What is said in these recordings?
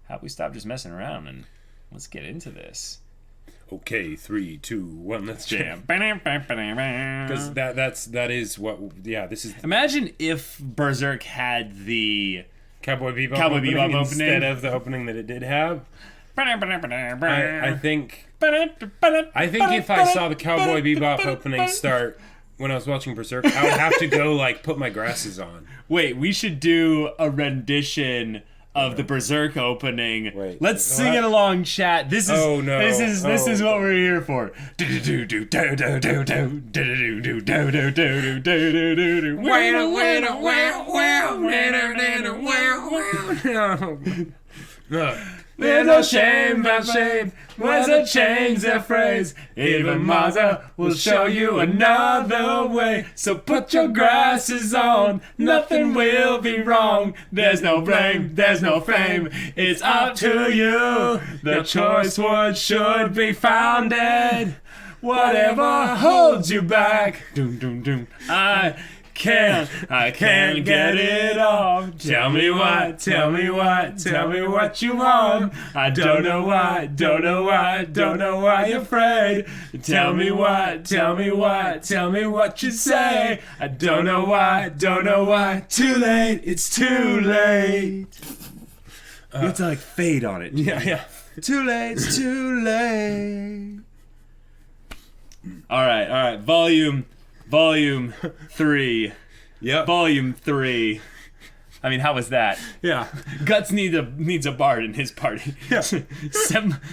how about we stop just messing around and let's get into this. Okay, 3, 2, 1, let's jam. Because Because that is what, yeah, this is imagine if Berserk had the Cowboy Bebop, opening instead of the opening that it did have. I think if I saw the Cowboy Bebop opening start when I was watching Berserk, I would have to go like put my glasses on. Wait, we should do a rendition of the Berserk opening. Wait, let's sing it along, chat. This is this is what we're here for. There's no shame but shame. Where's a change the phrase? Even Maza will show you another way. So put your glasses on. Nothing will be wrong. There's no blame. There's no fame. It's up to you. The choice word should be founded. Whatever holds you back. Doom doom doom. I can't get it off. Tell me what, tell me what, tell me what you want. I don't know why, don't know why, don't know why you're afraid. Tell me what, tell me what, tell me what you say. I don't know why, don't know why. Too late, it's too late. You have to like fade on it. Yeah. Too late, it's too late. Alright, volume 3. Yep. Volume 3. I mean, how was that? Yeah. Guts needs a bard in his party. Yeah.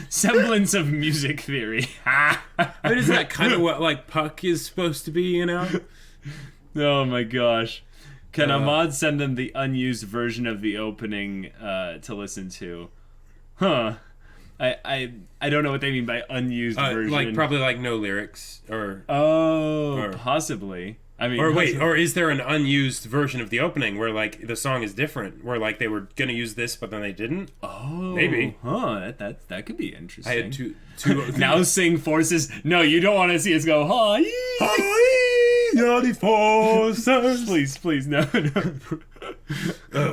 Semblance of music theory. But isn't that kind of what like Puck is supposed to be, you know? Oh my gosh. Can Ahmad send them the unused version of the opening to listen to? Huh. I don't know what they mean by unused version. Like probably like no lyrics or possibly. I mean, or wait, or is there an unused version of the opening where like the song is different, where like they were gonna use this but then they didn't? Oh, maybe. Huh? That could be interesting. I had two now sing forces. No, you don't want to see us go hi. Please, no.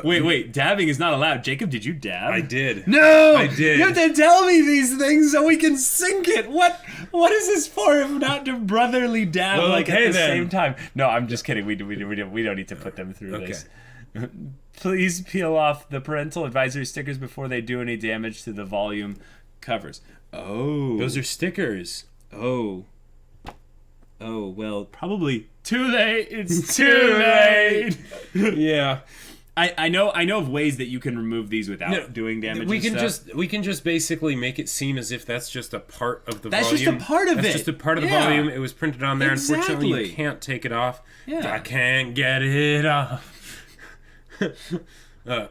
Wait, dabbing is not allowed. Jacob, did you dab? I did. No! I did. You have to tell me these things so we can sync it. What is this for if not to brotherly dab at the same time? No, I'm just kidding. We don't need to put them through this. Please peel off the parental advisory stickers before they do any damage to the volume covers. Oh. Those are stickers. Oh, well, probably too late. It's too late. Yeah. I know of ways that you can remove these without doing damage. We can just basically make it seem as if that's just a part of the volume. That's just a part of it. That's just a part of the volume. It was printed on there. Exactly. Unfortunately, you can't take it off. Yeah. I can't get it off. Yeah.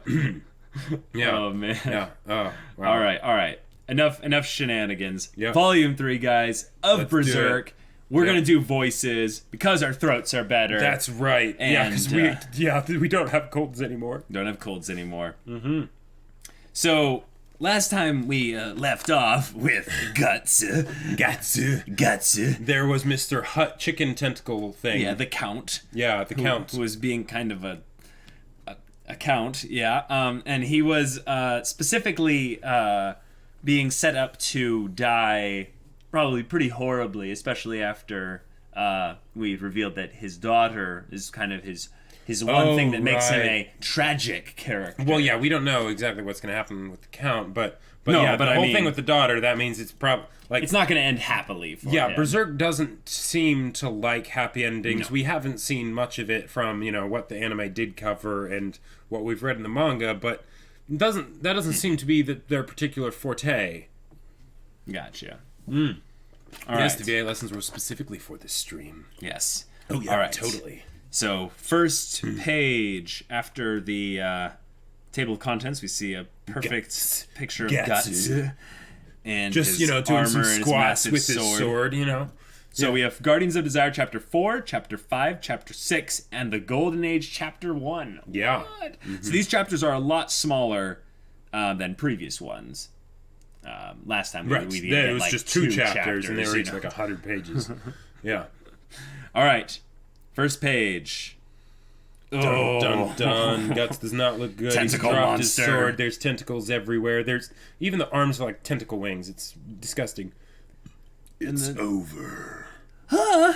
Oh man. Yeah. Oh. Wow. All right. Enough shenanigans. Yeah. Volume 3, guys, of Let's Berserk. We're gonna do voices because our throats are better. That's right. And, because we don't have colds anymore. Don't have colds anymore. Mm-hmm. So last time we left off with Guts. There was Mr. Hut Chicken Tentacle thing. Yeah, the Count. Yeah, the Count. Who was being kind of a count, yeah. And he was specifically being set up to die probably pretty horribly, especially after we've revealed that his daughter is kind of his one thing that makes him a tragic character. Well, yeah, we don't know exactly what's going to happen with the Count, but the whole thing with the daughter, that means it's probably like it's not going to end happily for him. Berserk doesn't seem to like happy endings. No. We haven't seen much of it from, what the anime did cover and what we've read in the manga, but that doesn't seem to be their particular forte. Gotcha. All right. The VA lessons were specifically for this stream. Yes. Oh yeah, all right. Totally. So first page after the table of contents, we see a perfect picture of Guts. And just his doing armor some and squats his with his sword. So we have Guardians of Desire Chapter 4, Chapter 5, Chapter 6, and the Golden Age Chapter 1. Yeah. What? So these chapters are a lot smaller than previous ones. Last time it was like just two chapters and they were each like 100 pages. Yeah. All right. First page. Dun, dun, dun. Guts does not look good. Tentacle He's dropped monster. his sword. There's tentacles everywhere. There's even the arms are like tentacle wings. It's disgusting. It's over. Guts!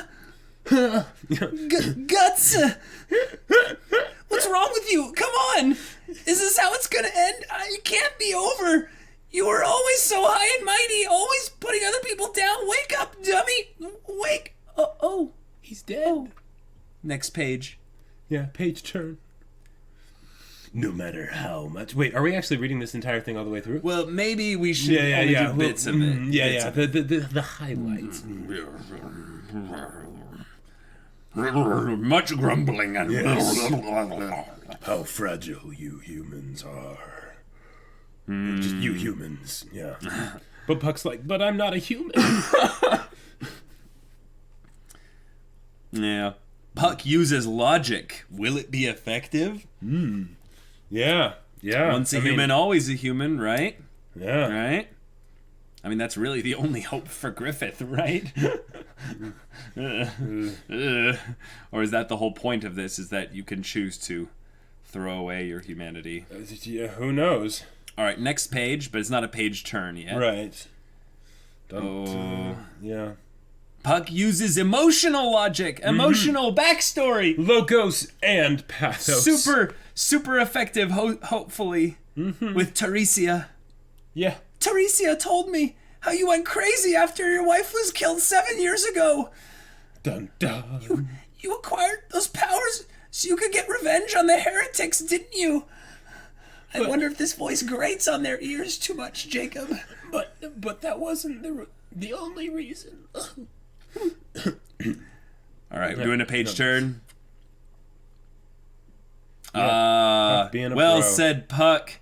What's wrong with you? Come on! Is this how it's gonna end? It can't be over! You were always so high and mighty, always putting other people down. Wake up, dummy! Wake! Oh. He's dead. Oh. Next page. Yeah, page turn. No matter how much. Wait, are we actually reading this entire thing all the way through? Well, maybe we should only do bits of it. The highlights. Much grumbling and How fragile you humans are. Just you humans, yeah. But Puck's like, but I'm not a human. Yeah. Puck uses logic. Will it be effective? Yeah. Once a human, always a human, right? Yeah. Right? I mean, that's really the only hope for Griffith, right? Or is that the whole point of this, is that you can choose to throw away your humanity? Yeah, who knows? All right, next page, but it's not a page turn yet. Right. Yeah. Puck uses emotional logic, emotional backstory. Logos and pathos. Super effective, hopefully, with Teresa. Yeah. Teresa told me how you went crazy after your wife was killed 7 years ago. Dun dun. You acquired those powers so you could get revenge on the heretics, didn't you? I wonder if this voice grates on their ears too much, Jacob. But that wasn't the only reason. All right, we're doing a page turn. Puck being a Well pro. said, Puck.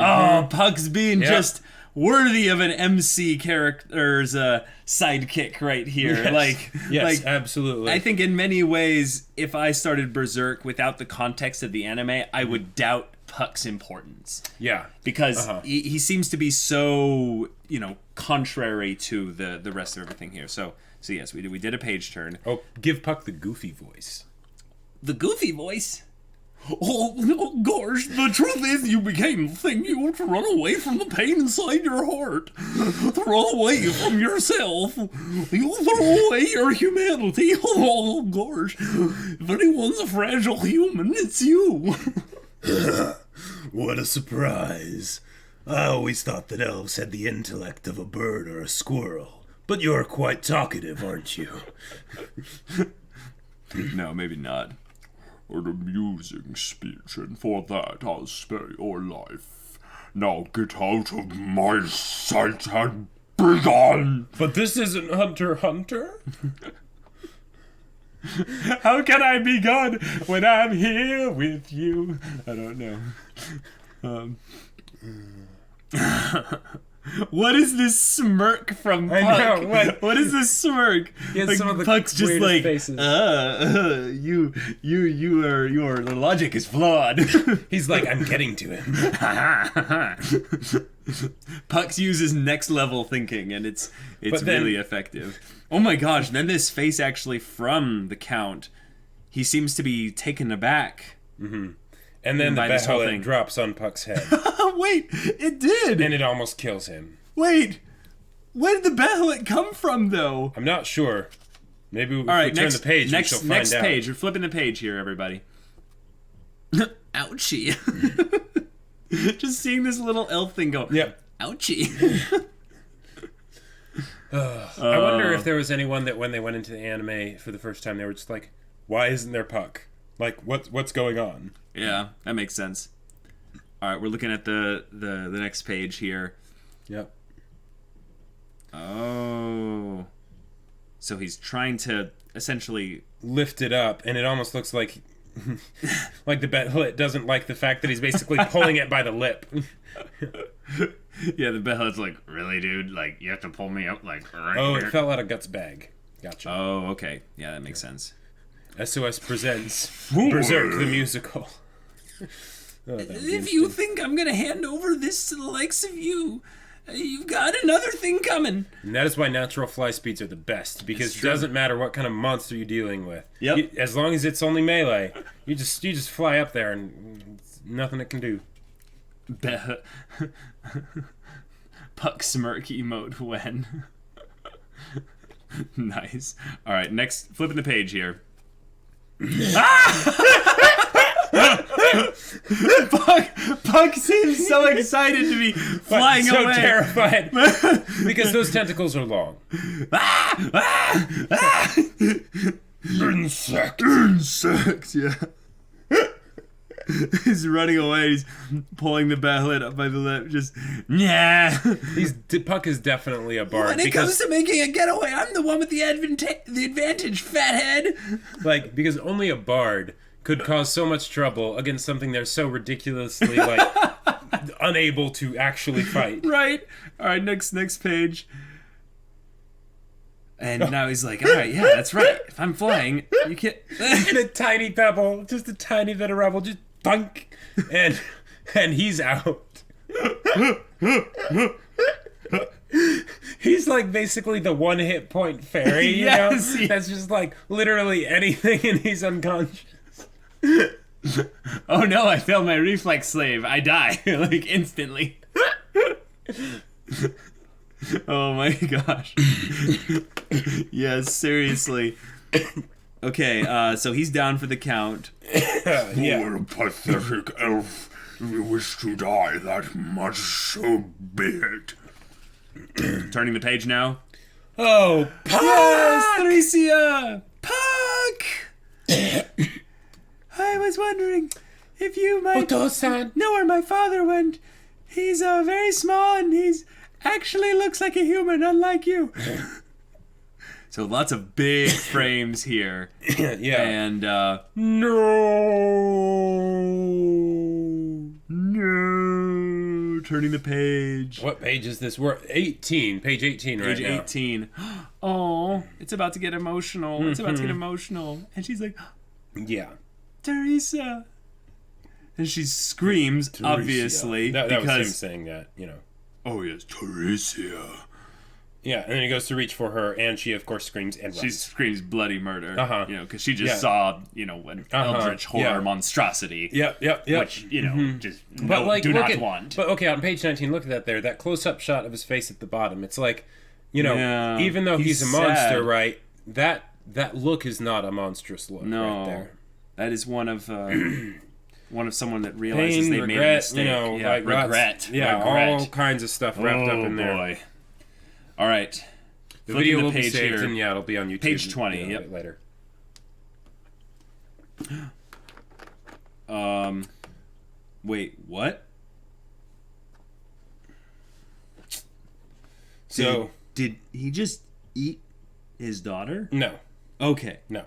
Oh, Puck's being just worthy of an MC character's sidekick right here. Yes, absolutely. I think in many ways, if I started Berserk without the context of the anime, I would doubt Puck's importance. Yeah. Because he seems to be so, contrary to the rest of everything here. So yes, we did a page turn. Oh, give Puck the goofy voice. The goofy voice? Oh, gosh, the truth is you became the thing you want to run away from the pain inside your heart. Throw away from yourself. You throw away your humanity. Oh, gosh. If anyone's a fragile human, it's you. What a surprise. I always thought that elves had the intellect of a bird or a squirrel. But you're quite talkative, aren't you? No, maybe not. An amusing speech, and for that I'll spare your life. Now get out of my sight and be gone! But this isn't Hunter x Hunter. How can I be gone when I'm here with you? I don't know. What is this smirk from Puck? I know, what is this smirk? He has some of the Puck's just weirdest like, faces. your logic is flawed. He's like, I'm getting to him. Puck uses next level thinking, and it's really effective. Oh my gosh! Then this face actually from the Count, he seems to be taken aback. And then the By this whole behelit thing. drops on Puck's head. Wait, it did. And it almost kills him. Wait, where did the behelit come from, though? I'm not sure. Maybe if All right, we turn the page, we shall find next out. page. We're flipping the page here, everybody. Ouchie. Just seeing this little elf thing go. Yep. Ouchie. I wonder if there was anyone that when they went into the anime for the first time, they were just like, why isn't there Puck? Like, what's going on? Yeah, that makes sense. All right, we're looking at the next page here. Yep. Oh. So he's trying to essentially Lift it up, and it almost looks like like the behelit doesn't like the fact that he's basically pulling it by the lip. Yeah, the behelit's like, really, dude? Like, you have to pull me up, like, right Oh, here? it fell out of Guts' bag. Gotcha. Oh, okay. Yeah, that makes sense. SOS presents Berserk the musical. Oh, that'd be If you interesting. think I'm gonna hand over this to the likes of you, You've got another thing coming. And that is why natural fly speeds are the best, because it doesn't matter what kind of monster you're dealing with. Yep. As long as it's only melee, you just fly up there and nothing it can do. Puck smirk emote when. Nice. All right, next, flipping the page here. Puck seems so excited to be flying so away. Terrified because those tentacles are long. Insects, yeah. He's running away. He's pulling the ballad up by the lip. Just, yeah. Puck is definitely a bard. When it comes to making a getaway, I'm the one with the advantage, fathead. Like, because only a bard could cause so much trouble against something they're so ridiculously, unable to actually fight. Right. All right, next page. And now he's like, all right, yeah, that's right. If I'm flying, you can't... And a tiny pebble, just a tiny bit of rubble, just thunk, and he's out. He's like basically the one hit point fairy, you know? That's just like literally anything and he's unconscious. Oh no, I failed my reflex slave. I die, like instantly. Oh my gosh. Yes, seriously. Okay, so he's down for the count. Poor pathetic elf. You wish to die that much, so be it. Turning the page now. Oh, Puck! Yes, Teresa! Puck! I was wondering if you might Oto-san. know where my father went. He's very small and he's actually looks like a human, unlike you. So lots of big frames here. Yeah. And, No. Turning the page. What page is this? We're 18. Page 18 right Page now. 18. Oh, it's about to get emotional. It's about to get emotional. And she's like, Yeah. Teresa. And she screams, Teresa. obviously. That because... was him saying that, you know. Oh yes, Teresa. Yeah, and then he goes to reach for her, and she, of course, screams and runs. She screams bloody murder. Uh-huh. You know, because she just saw, an eldritch horror monstrosity. Yep. Which, just But do not want. But okay, on page 19, look at that there. That close-up shot of his face at the bottom. It's like, even though he's a monster, sad. right, that look is not a monstrous look right there. That is one of someone that realizes Pain, they regret, made a mistake. regret. Regret. All kinds of stuff wrapped up in there. Boy. All right. The Flipping video will be page saved, here. and it'll be on YouTube. Page 20, yep. Later. Wait, what? So... Did he just eat his daughter? No. Okay. No.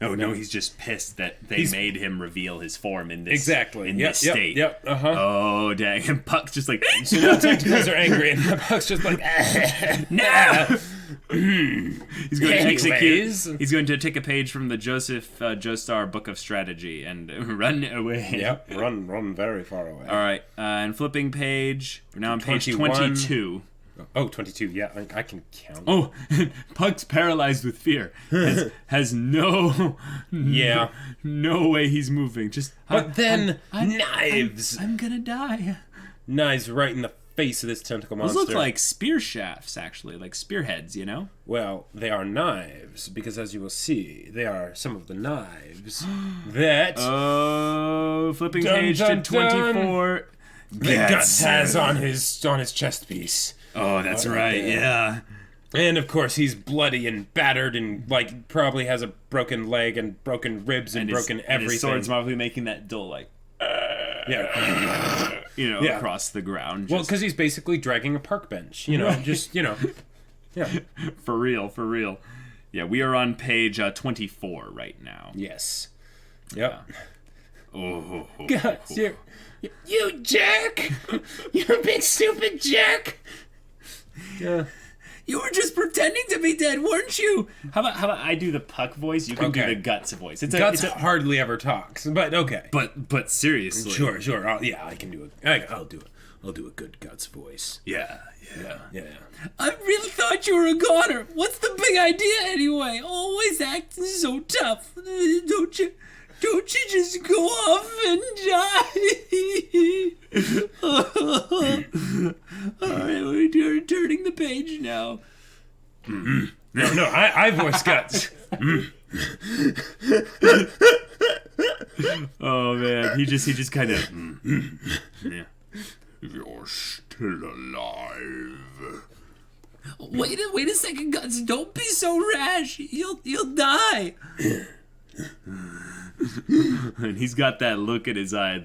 Oh, no, he's just pissed that they made him reveal his form in this this state. Yep. Uh-huh. Oh, dang. And Puck's just like... So now tentacles are angry, and Puck's just like... No! He's going to execute... Anyways. He's going to take a page from the Joseph Joestar Book of Strategy and run away. Yep. Run very far away. All right. And flipping page. We're now on page 21. 22. Oh, 22. Yeah, I can count. Oh, Puck's paralyzed with fear. Has no way he's moving. But then knives. I'm gonna die. Knives right in the face of this tentacle monster. Those look like spear shafts, actually, like spearheads. You know? Well, they are knives because, as you will see, they are some of the knives that flipping Dun, page dun, to 24. the Guts has on his chest piece. Oh, that's right. Yeah. And of course, he's bloody and battered, and probably has a broken leg and broken ribs and broken everything. And his sword's probably making that dull across the ground. Well, because he's basically dragging a park bench. Yeah. For real. Yeah, we are on page 24 right now. Yes. Yep. Oh. Guts, you jerk! You big stupid jerk! Yeah. You were just pretending to be dead, weren't you? How about I do the Puck voice? You can do the Guts voice. Guts hardly ever talks, but okay. But seriously. Sure. I can do it. I'll do it. I'll do a good Guts voice. Yeah. I really thought you were a goner. What's the big idea anyway? Always acting so tough. Don't you just go off and die? Alright, we're turning the page now. No, I voice Guts. Oh man, he just kind of. Yeah. You're still alive. Wait a second, Guts. Don't be so rash. You'll die. And he's got that look in his eye.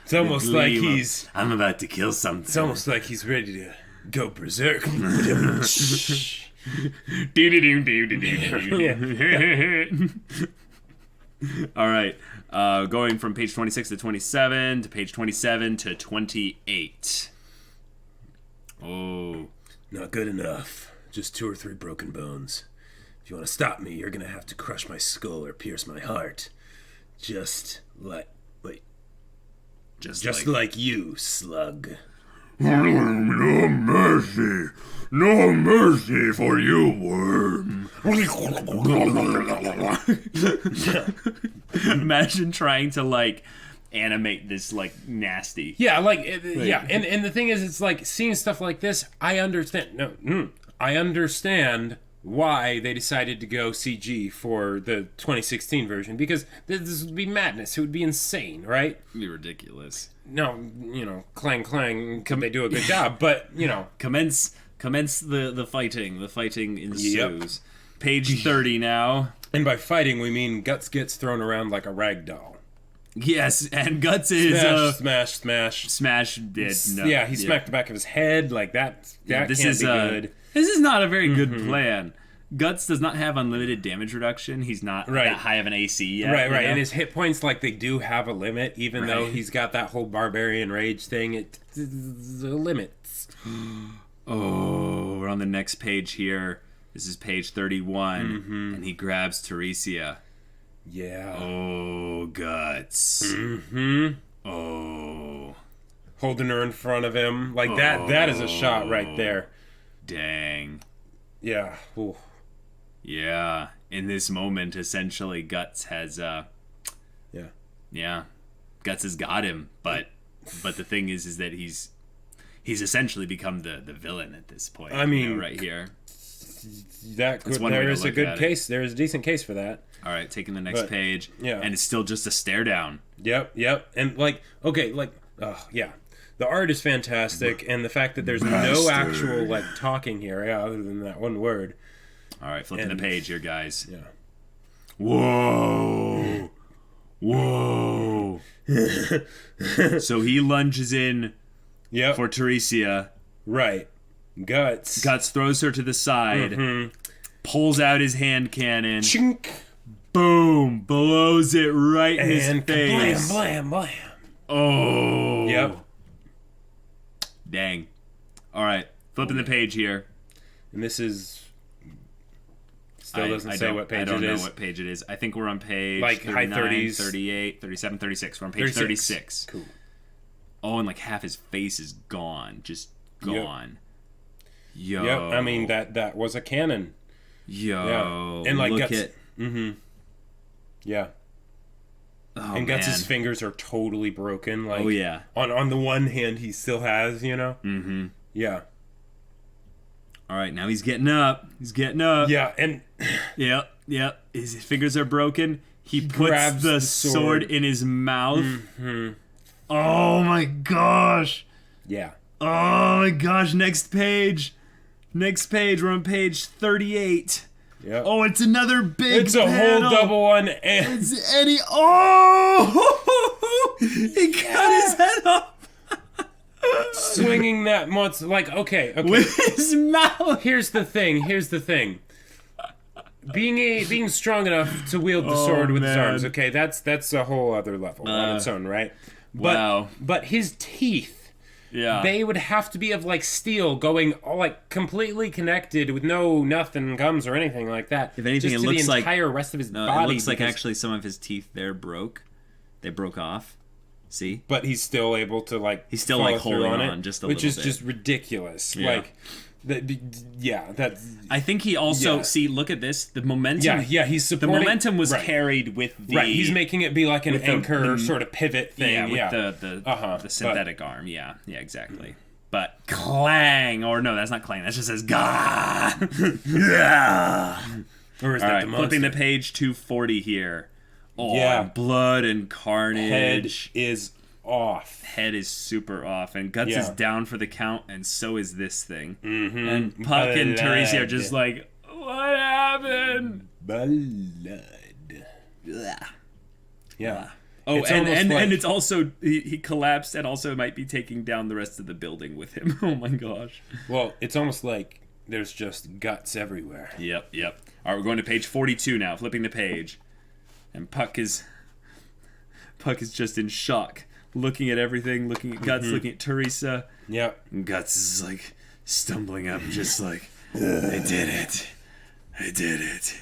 It's almost like he's. I'm about to kill something. It's almost like he's ready to go berserk. All right, going from page 26 to 27 to page 27 to 28. Oh, Not good enough. Just 2 or 3 broken bones. If you want to stop me, you're gonna have to crush my skull or pierce my heart. Just like you, slug. No mercy. No mercy for you, worm. imagine trying to like animate this like nasty. Yeah, and the thing is, it's like seeing stuff like this. I understand. I understand why they decided to go CG for the 2016 version, because this would be madness. It would be insane, right? It'd be ridiculous. No, clang clang. They do a good job, but Commence the fighting. The fighting ensues. Yep. Page 30 now. And by fighting, we mean Guts gets thrown around like a rag doll. Yes, and Guts is smash did no. Yeah, he smacked the back of his head like that. This can't is be good. This is not a very good plan. Guts does not have unlimited damage reduction. He's not that high of an AC yet. Right. You know? And his hit points, like, they do have a limit, even though he's got that whole barbarian rage thing. It's a limit. Oh, we're on the next page here. This is page 31, and he grabs Teresa. Yeah. Oh, Guts. Oh. Holding her in front of him. Like, that is a shot right there. Dang. Yeah. Ooh. Yeah. In this moment, essentially, Guts has, Yeah. Guts has got him, but the thing is that he's essentially become the villain at this point. I mean, right here. There is a good case. There is a decent case for that. All right, taking the next page. Yeah. And it's still just a stare down. Yep. And yeah. The art is fantastic, and the fact that there's no actual like talking here, other than that one word. All right, flipping the page here, guys. Yeah. Whoa. So he lunges in for Teresa. Right. Guts throws her to the side, pulls out his hand cannon. Chink. Boom! Blows it right in his face. Blam, blam. Oh. Yep. Dang. All right, flipping the page here. And this is still doesn't say what page it is. I don't know what page it is. I think we're on page like high 30s, 38, 37, 36. We're on page 36. Cool. Oh, and like half his face is gone. Just gone. Yo. Yep. I mean that was a cannon. Yo. Yeah. And like look Guts. at. Yeah. Oh, and Guts' man. fingers are totally broken. Like, Oh, yeah. On the one hand, he still has, Mm-hmm. Yeah. All right, now he's getting up. Yeah, and Yep. His fingers are broken. He puts grabs the the sword sword in his mouth. Oh my gosh. yeah. Oh my gosh. Next page. We're on page 38. Yep. Oh, it's another big It's a panel. whole double one, and He cut his head off swinging that much. Like, okay. with his mouth. Here's the thing. Being strong enough to wield the sword with his man. arms. Okay, that's a whole other level on its own, right? But, Wow. But his teeth. Yeah. They would have to be of like steel, going like completely connected with nothing gums or anything like that. If anything, just it to looks the like entire rest of his No, body. it looks like because- actually some of his teeth there broke. They broke off. See? But he's still able to, like, he's still, follow like, through holding on on it, just a which little is bit. just ridiculous. Yeah. Like, that's... I think he also... Yeah. See, look at this. The momentum... Yeah, he's supporting... The momentum was right. carried with the... Right, he's making it be like an anchor the sort of pivot thing. with the synthetic arm. Yeah, exactly. But clang, or no, that's not clang. That just says gah. Yeah. Or is All that right, the monster? flipping the page 240 here. Oh, Yeah. blood and carnage. Head is off. Head is super off, and Guts Yeah. is down for the count, and so is this thing. Mm-hmm. And Puck and Teresa are Blood. just like, what happened? Blood. Yeah. Oh, It's and almost like- it's also he collapsed, and also might be taking down the rest of the building with him. Oh my gosh. Well, it's almost like there's just guts everywhere. Yep. All right, we're going to page 42 now. Flipping the page, and Puck is just in shock, looking at everything, looking at Guts, looking at Teresa. Yep. And Guts is like stumbling up, just like, I did it.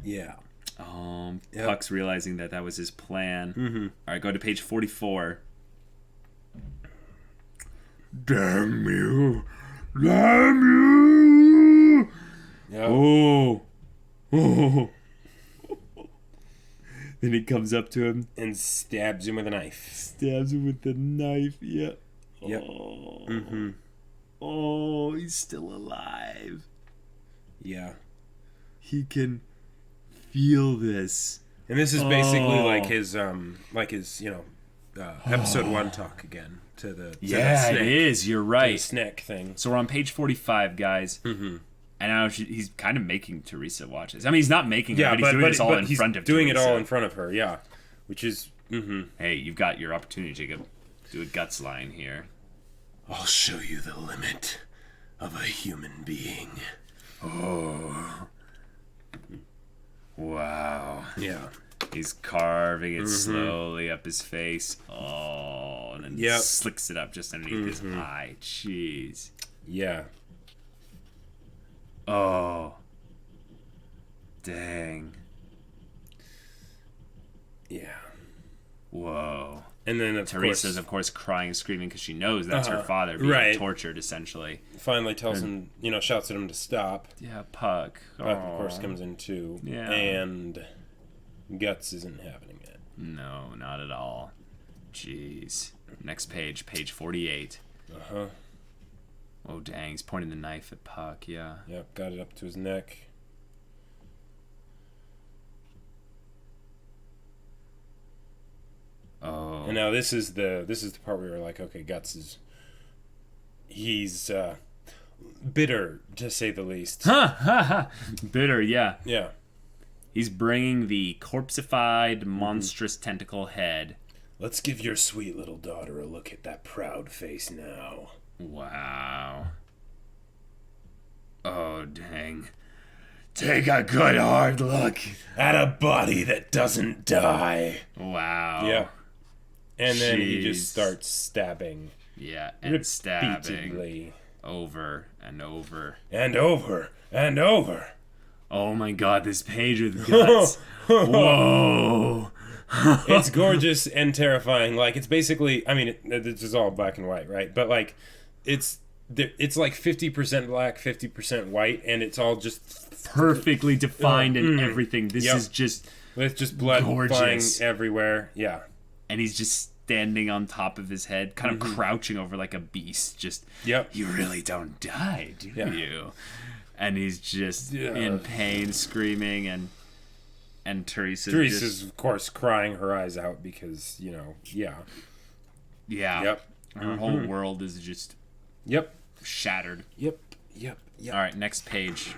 Yeah. Yep. Puck's realizing that was his plan. All right, go to page 44. Damn you! Damn you! Yep. Oh. Then he comes up to him, And stabs him with a knife. stabs him with the knife. Yeah. Yep. Oh. Oh, he's still alive. Yeah. He can feel this. And this is basically Oh. like his episode 1 talk again to the Yeah, snake, it is. You're to the right. snake thing. So we're on page 45, guys. And now he's kind of making Teresa watch this. I mean, he's not making her, but he's doing this all in front of doing Teresa. it all in front of her, yeah. Which is, Hey, you've got your opportunity, Jacob. Do a Guts line here. I'll show you the limit of a human being. Oh. Wow. yeah. He's carving it slowly up his face. Oh, and then Yep. slicks it up just underneath his eye. Jeez. Yeah. Oh. Dang. Yeah. Whoa. And then, Teresa's, of course, crying and screaming because she knows that's her father being Right. tortured, essentially. finally tells him, shouts at him to stop. Yeah, Puck. Puck, of course, comes in too. Yeah. And Guts isn't having it. No, not at all. Jeez. Next page, page 48. Uh-huh. Oh, dang. He's pointing the knife at Puck, yeah. Yep, got it up to his neck. Oh. And now this is the part where you're like, okay, Guts is... He's, bitter, to say the least. Bitter, yeah. Yeah. He's bringing the corpseified, monstrous tentacle head. Let's give your sweet little daughter a look at that proud face now. Wow. Oh, dang. Take a good hard look. At a body that doesn't die. Wow. Yeah. And then he Jeez. just starts stabbing. Yeah, and stabbing Repeatedly. over and over. And over. And over. Oh my god, this page with Guts. Whoa. It's gorgeous and terrifying. Like, it's basically, I mean, this is all black and white, right? But, like, it's like 50% black, 50% white, and it's all just Perfectly defined and everything. This Yep. is just... with just blood Gorgeous. flying everywhere. Yeah. And he's just standing on top of his head, kind of crouching over like a beast. Just, Yep. you really don't die, do Yeah. you? And he's just in pain, screaming, and Teresa's just, of course, crying her eyes out because, yeah. yeah. Yep. Her whole world is just Yep. shattered. Yep. All right, next page.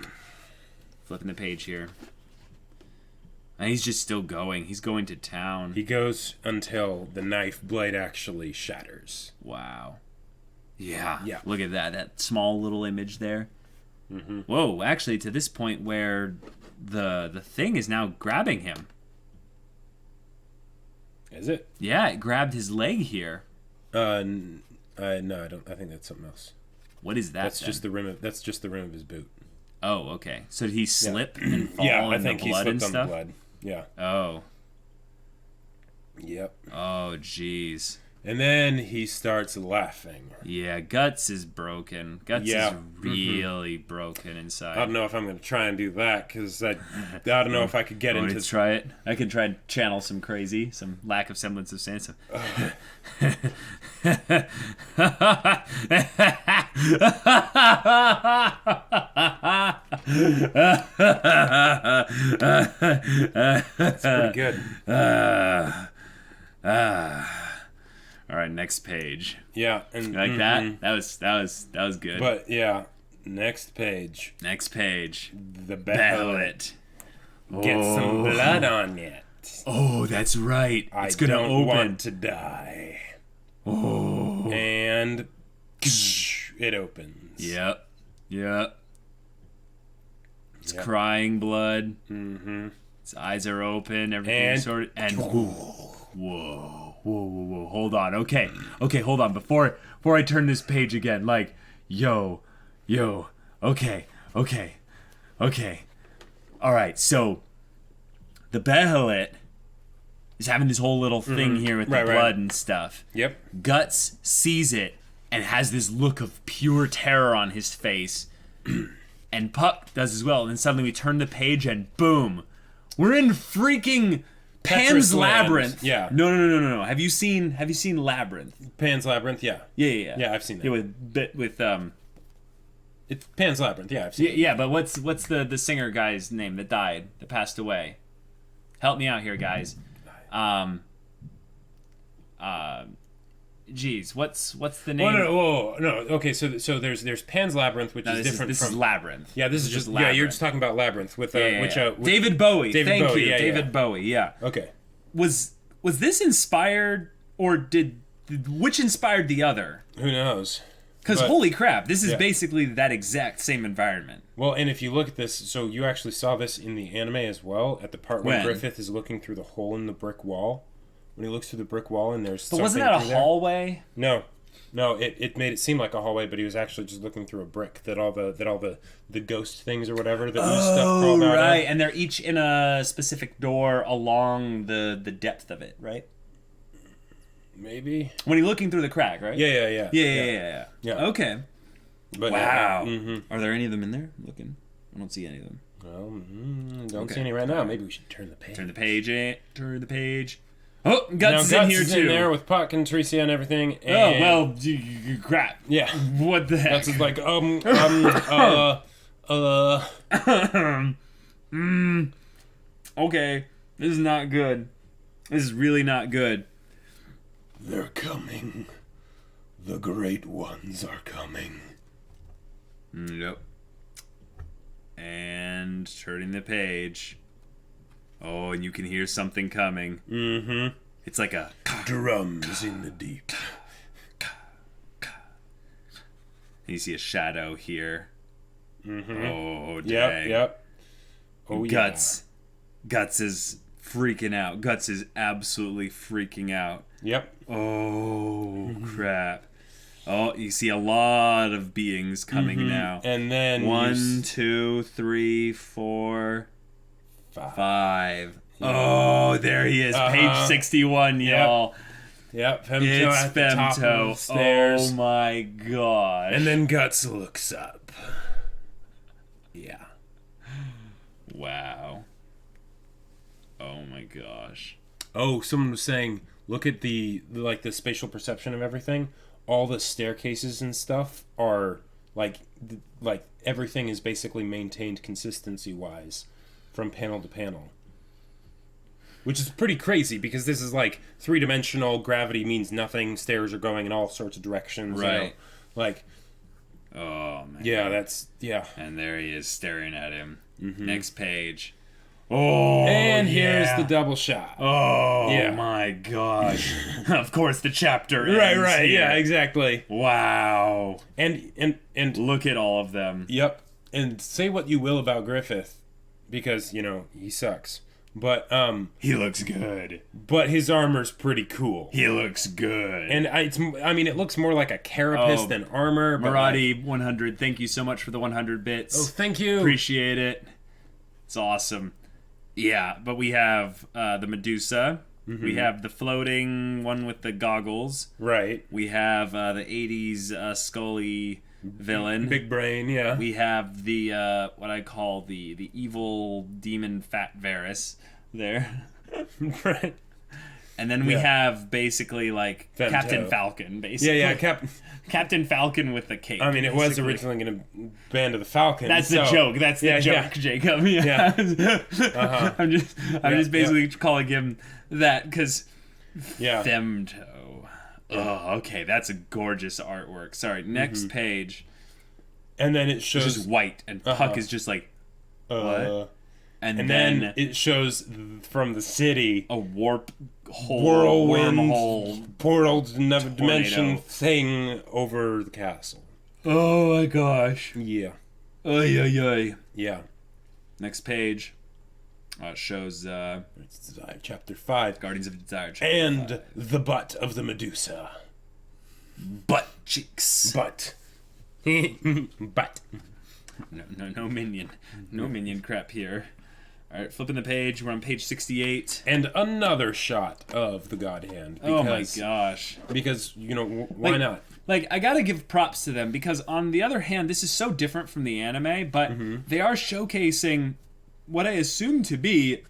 Flipping the page here. And he's just still going. He's going to town. He goes until the knife blade actually shatters. Wow. Yeah. Yeah. Look at that. That small little image there. Whoa, actually to this point where the thing is now grabbing him. Is it? Yeah, it grabbed his leg here. No, I don't. I think that's something else. What is that? That's then? just the rim of. That's just the rim of his boot. Oh, okay. So did he slip and fall Yeah, I in think the he blood and slipped on stuff? the blood. Yeah. Oh. Yep. Oh, jeez. And then he starts laughing. Yeah, Guts is broken. Guts Yeah. is really broken inside. I don't know if I'm going to try and do that, because I don't know if I could get Want into... to try it? I can try and channel some crazy, some lack of semblance of sanity. That's pretty good. All right, next page. Yeah. And, Like that? That was good. But, yeah, next page. Next page. The battle. Ballot. Get some blood on it. Oh, that's right. I It's gonna don't open. want to die. Oh. And it opens. Yep. Yep. It's Yep. crying blood. Mm-hmm. Its eyes are open. Everything And- is sorted. And whoa. Hold on. Okay, hold on. Before I turn this page again, like, yo. Okay. All right. So the Behelit is having this whole little thing here with the blood and stuff. Yep. Guts sees it and has this look of pure terror on his face. And Puck does as well. And then suddenly we turn the page and boom. We're in freaking Pan's Tetris Land. Labyrinth. Yeah. No. Have you seen Labyrinth? Pan's Labyrinth, yeah. Yeah. Yeah, I've seen that. Yeah, with It's Pan's Labyrinth, yeah, I've seen it. yeah, but what's the singer guy's name that died, that passed away? Help me out here, guys. Geez, what's the name? No. Okay, so there's Pan's Labyrinth, which is different this from... is Labyrinth. Yeah, this is just Labyrinth. Yeah, you're just talking about Labyrinth with Yeah. with David Bowie. David Thank Bowie, you, yeah, David yeah. Bowie. Yeah. Okay. Was this inspired, or did which inspired the other? Who knows? Because But- holy crap, this is Yeah. basically that exact same environment. Well, and if you look at this, so you actually saw this in the anime as well, at the part when When? Griffith is looking through the hole in the brick wall. When he looks through the brick wall and there's But something wasn't that a through there. hallway? No, it made it seem like a hallway, but he was actually just looking through a brick that all the ghost things or whatever that ooze stuff crawled out right, of. and they're each in a specific door along the depth of it, right? Maybe. When you're looking through the crack, right? Yeah. Yeah. Okay. But Wow. Mm-hmm. Are there any of them in there? I'm looking. I don't see any of them. Well, don't Okay. see any right now. Maybe we should turn the page. Turn the page. Turn the page. Oh, Now Guts is in here is too. in there with Puck and Teresa and everything. Oh And well, crap. yeah. What the heck? Guts is like Okay, this is not good. This is really not good. They're coming. The great ones are coming. Yep. And turning the page. Oh, and you can hear something coming. Mm-hmm. It's like a... Drums in the deep. And you see a shadow here. Mm-hmm. Oh, dang. Yep. Oh, yeah. Guts is freaking out. Guts is absolutely freaking out. Yep. Oh, crap. Oh, you see a lot of beings coming now. And then 1, 2, 3, 4, 5. Yeah. Oh, there he is. Page 61, y'all. Yep. Femto It's at the top of the Femto. stairs. Oh my gosh. And then Guts looks up. Yeah. Wow. Oh my gosh. Oh, someone was saying, look at the spatial perception of everything. All the staircases and stuff are like everything is basically maintained consistency wise from panel to panel. Which is pretty crazy because this is like 3-dimensional, gravity means nothing, stairs are going in all sorts of directions. Right. You know? Like, Oh man. yeah. And there he is staring at him. Mm-hmm. Next page. Oh, And yeah. here's the double shot. Oh Yeah. my gosh. Of course the chapter ends Right, here. yeah, exactly. Wow. And Look at all of them. yep. And say what you will about Griffith, because, he sucks. But He looks good. but his armor's pretty cool. He looks good. And it looks more like a carapace Oh, than armor. But Maradi 100, thank you so much for the 100 bits. oh, thank you. Appreciate it. It's awesome. Yeah, but we have the Medusa, We have the floating one with the goggles. Right. We have the 80s Scully villain. Big brain, yeah. We have the, what I call the evil demon Fat Varys there. Right. And then we have basically like Femto. Captain Falcon, basically. Yeah, Captain Falcon with the cape. I mean, it was basically. originally going to Band of the Falcons. That's the joke. That's the joke, Jacob. Yeah. I'm just basically calling him that because Femto. Oh, okay. That's a gorgeous artwork. Sorry. Next page. And then it shows... It's just white, and Puck is just like, what? And then it shows from the city a warp hole, whirlwind wormhole, portal to another dimension thing over the castle. Oh my gosh. Yeah. Oy, oy, oy. Yeah. Next page. It shows It's Desire, Chapter 5. Guardians of Desire. And 5. the butt of the Medusa. Butt cheeks. Butt. Butt. No minion. No minion crap here. Alright, flipping the page. We're on page 68. And another shot of the God Hand. Oh my gosh. Because, why not? Like, I gotta give props to them, because on the other hand, this is so different from the anime, but they are showcasing what I assume to be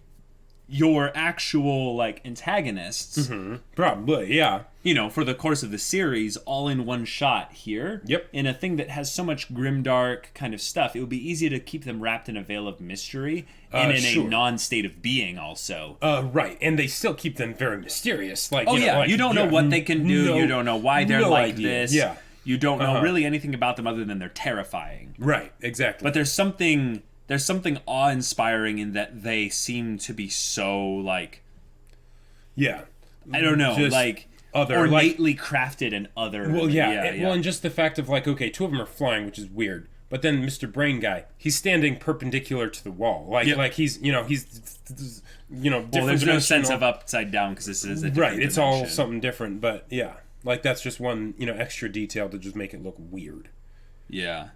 your actual, like, antagonists. Probably, yeah. For the course of the series, all in one shot here. Yep. In a thing that has so much grimdark kind of stuff, it would be easy to keep them wrapped in a veil of mystery and in a non-state of being also. Right, and they still keep them very mysterious. Like, you don't know what they can do. You don't know why they're like idea. this. Yeah. You don't know really anything about them other than they're terrifying. Right, exactly. But there's something awe-inspiring in that they seem to be so, like... Yeah. I don't know, Just like... ornately crafted and other. Well, well, and just the fact of, like, okay, two of them are flying, which is weird. But then Mr. Brain Guy, he's standing perpendicular to the wall. Like he's, different. Well, there's no sense of upside down because this is a different right. It's dimension. all something different, but yeah, like that's just one, extra detail to just make it look weird. Yeah.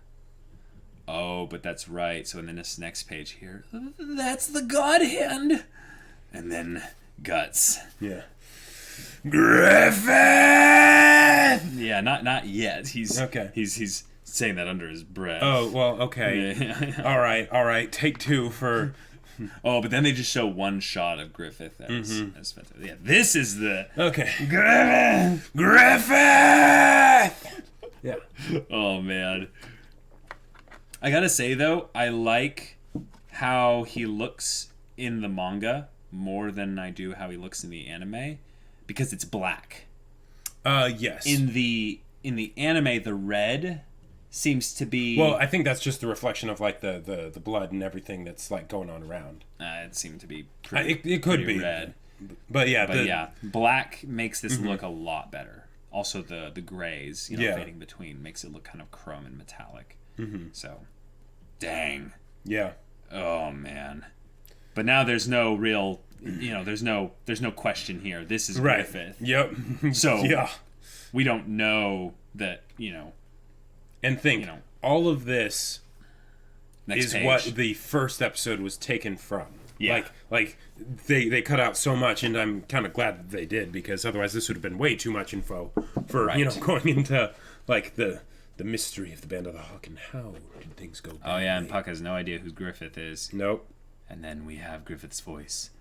Oh, but that's right. So in this next page here, that's the God Hand, and then guts. Yeah. Griffith! Yeah, not yet. He's okay. He's saying that under his breath. Oh well, okay. Yeah. All right. Take two for. Oh, but then they just show one shot of Griffith as yeah. This is the Griffith. Yeah. Oh man. I gotta say though, I like how he looks in the manga more than I do how he looks in the anime. Because it's black. Yes. In the anime, the red seems to be... Well, I think that's just the reflection of, like, the blood and everything that's, like, going on around. It seemed to be pretty, it could be red. But yeah. Black makes this look a lot better. Also, the grays, fading between, makes it look kind of chrome and metallic. So, dang. Yeah. Oh, man. But now there's no real... there's no question here. This is Griffith. Yep. So we don't know that, And think, all of this is page. what the first episode was taken from. Yeah. Like they cut out so much, and I'm kind of glad that they did, because otherwise this would have been way too much info for, going into, like, the mystery of the Band of the Hawk and how did things go badly. Oh, yeah, and Puck has no idea who Griffith is. Nope. And then we have Griffith's voice.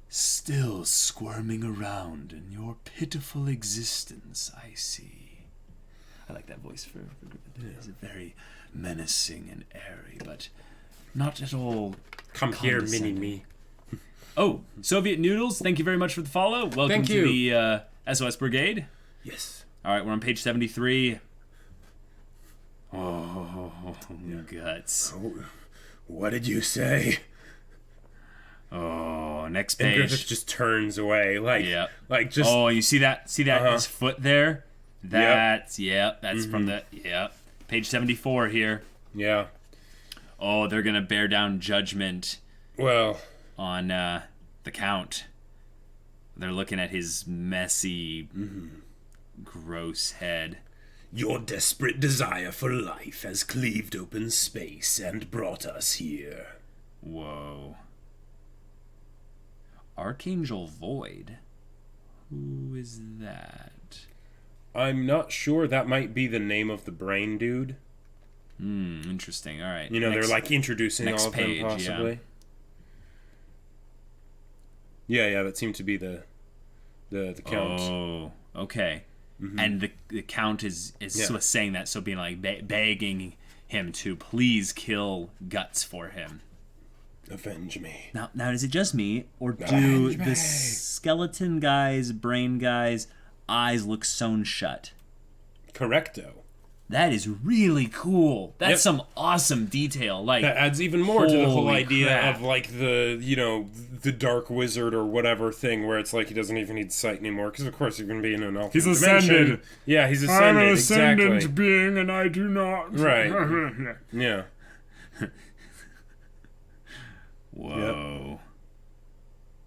Still squirming around in your pitiful existence, I see. I like that voice for Griffith. It's very menacing and airy, but not at all. Come here, mini-me. Oh, Soviet Noodles, thank you very much for the follow. Welcome to the SOS Brigade. Yes. All right, we're on page 73. Oh, guts. Oh, what did you say? Oh, next page. And Griffith just turns away, like just. Oh, you see that? His foot there? That's from the page 74 here. Yeah. Oh, they're gonna bear down judgment. Well, on the Count. They're looking at his messy, gross head. Your desperate desire for life has cleaved open space and brought us here. Whoa. Archangel Void? Who is that? I'm not sure. That might be the name of the brain dude. Interesting. All right. You know, they're like introducing all of them, possibly. Yeah, that seemed to be the count. Oh, okay. And the count is sort of saying that, so being like begging him to please kill Guts for him. Avenge me. Now is it just me, or do the skeleton guy's brain guy's eyes look sewn shut? Correcto. That is really cool. That's some awesome detail. Like, that adds even more to the whole idea crap. of like the dark wizard or whatever thing, where it's like he doesn't even need sight anymore, because of course he's going to be in an alternate He's dimension. ascended. Yeah, he's ascended. I'm an ascendant exactly. being, and I do not. Right. Yeah. whoa,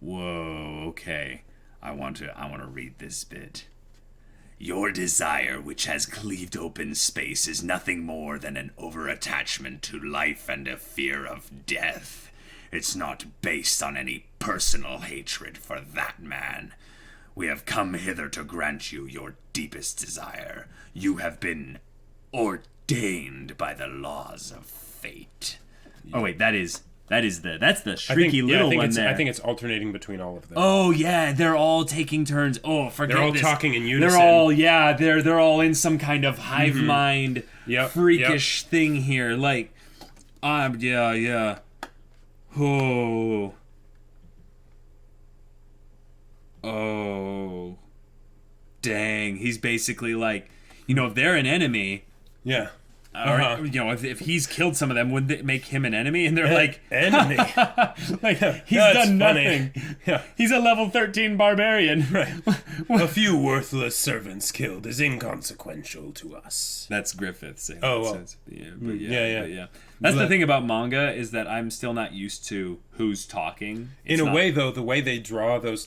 whoa. Okay, I want to read this bit. Your desire, which has cleaved open space, is nothing more than an over-attachment to life and a fear of death. It's not based on any personal hatred for that man. We have come hither to grant you your deepest desire. You have been ordained by the laws of fate. Yeah. Oh wait, that's the shrieky little one there. I think it's alternating between all of them. Oh yeah, they're all taking turns. Oh, forget They're all this. talking in unison. They're all in some kind of hive mind freakish thing here. Like, yeah. Oh. Dang, he's basically like, if they're an enemy. Yeah. Or, if he's killed some of them, would it make him an enemy? And they're like... Enemy? Like, he's done nothing. Yeah. He's a level 13 barbarian. Right. A few worthless servants killed is inconsequential to us. That's Griffith saying that. Yeah. That's the thing about manga, is that I'm still not used to who's talking. In a way, though, the way they draw those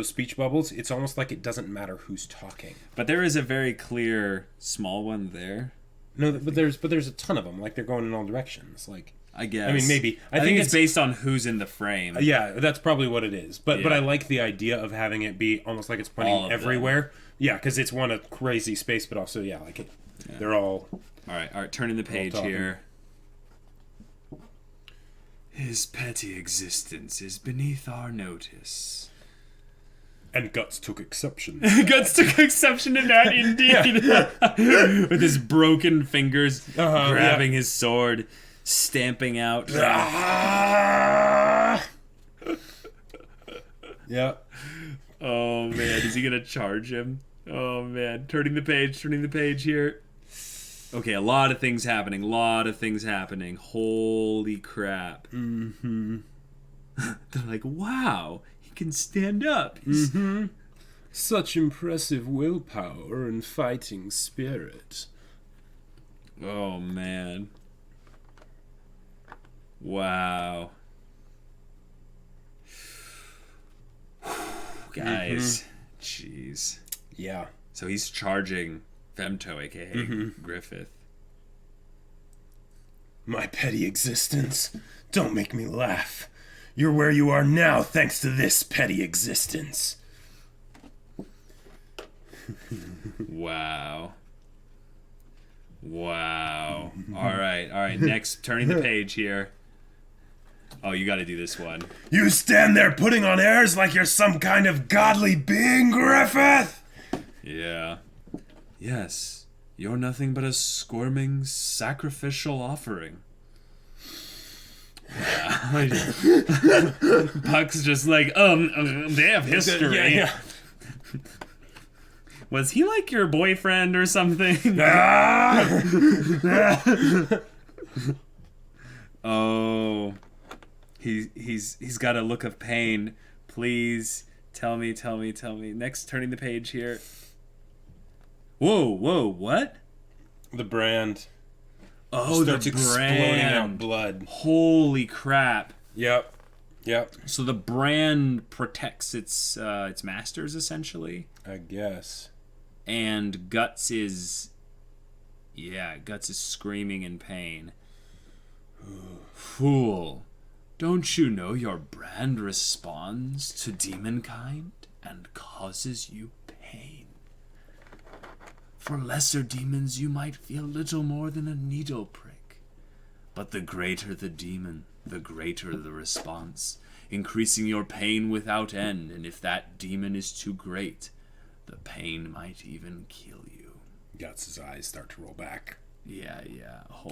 speech bubbles, it's almost like it doesn't matter who's talking. But there is a very clear small one there. No, but there's a ton of them. Like, they're going in all directions. Like, I guess. I mean, maybe. I think it's based on who's in the frame. Yeah, that's probably what it is. But I like the idea of having it be almost like it's pointing everywhere. Them. Yeah, because it's one a crazy space, but also they're all. All right. Turning the page here. His petty existence is beneath our notice. And Guts took exception. Guts took exception to that, indeed. With his broken fingers, grabbing his sword, stamping out. Yeah. Oh, man. Is he going to charge him? Oh, man. Turning the page here. Okay, a lot of things happening. Holy crap. Mm-hmm. They're like, wow. Can stand up. Such impressive willpower and fighting spirit. Oh man. Wow. Guys. Jeez. Yeah. So he's charging Femto, aka Griffith. My petty existence. Don't make me laugh. You're where you are now thanks to this petty existence. Wow. All right. Next, turning the page here. Oh, you got to do this one. You stand there putting on airs like you're some kind of godly being, Griffith! Yeah. Yes, you're nothing but a squirming sacrificial offering. Yeah. Puck's just like, they have history. Yeah. Was he like your boyfriend or something? Oh, he's got a look of pain. Please tell me. Next, turning the page here. Whoa, what? The brand. Oh, starts the exploding out brand. blood. Holy crap. Yep. So the brand protects its masters, essentially. I guess. And Guts is screaming in pain. Fool, don't you know your brand responds to demon kind? and causes you pain. For lesser demons, you might feel little more than a needle prick. But the greater the demon, the greater the response, increasing your pain without end, and if that demon is too great, the pain might even kill you. Guts' eyes start to roll back. Yeah.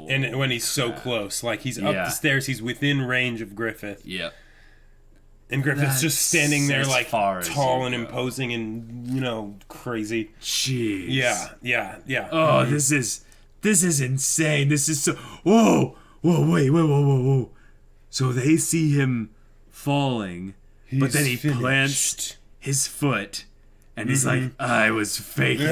And when he's so close, like he's up the stairs, he's within range of Griffith. Yep. And Griffith's just standing there, like, tall and go. imposing and, crazy. Jeez. Yeah. Oh, this is insane. This is so... Whoa, wait. So they see him falling, but then he plants his foot, and he's like, I was faking.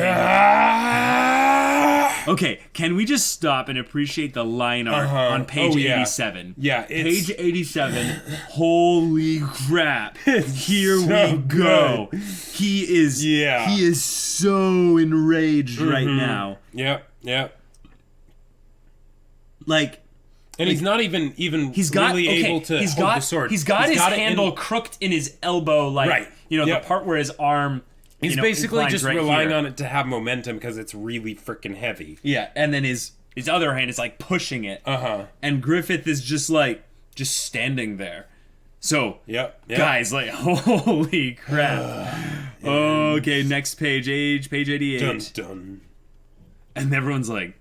Okay, can we just stop and appreciate the line art on page 87? Yeah, page 87. Holy crap! Here we go. He is so enraged right now. Yep. Like, and he's not even able to hold the sword. He's got his handle crooked in his elbow, like the part where his arm. He's basically just relying here. on it to have momentum because it's really freaking heavy. Yeah, and then his other hand is like pushing it. And Griffith is just standing there. So, guys, like, holy crap. Okay, next page 88. Dun dun. And everyone's like,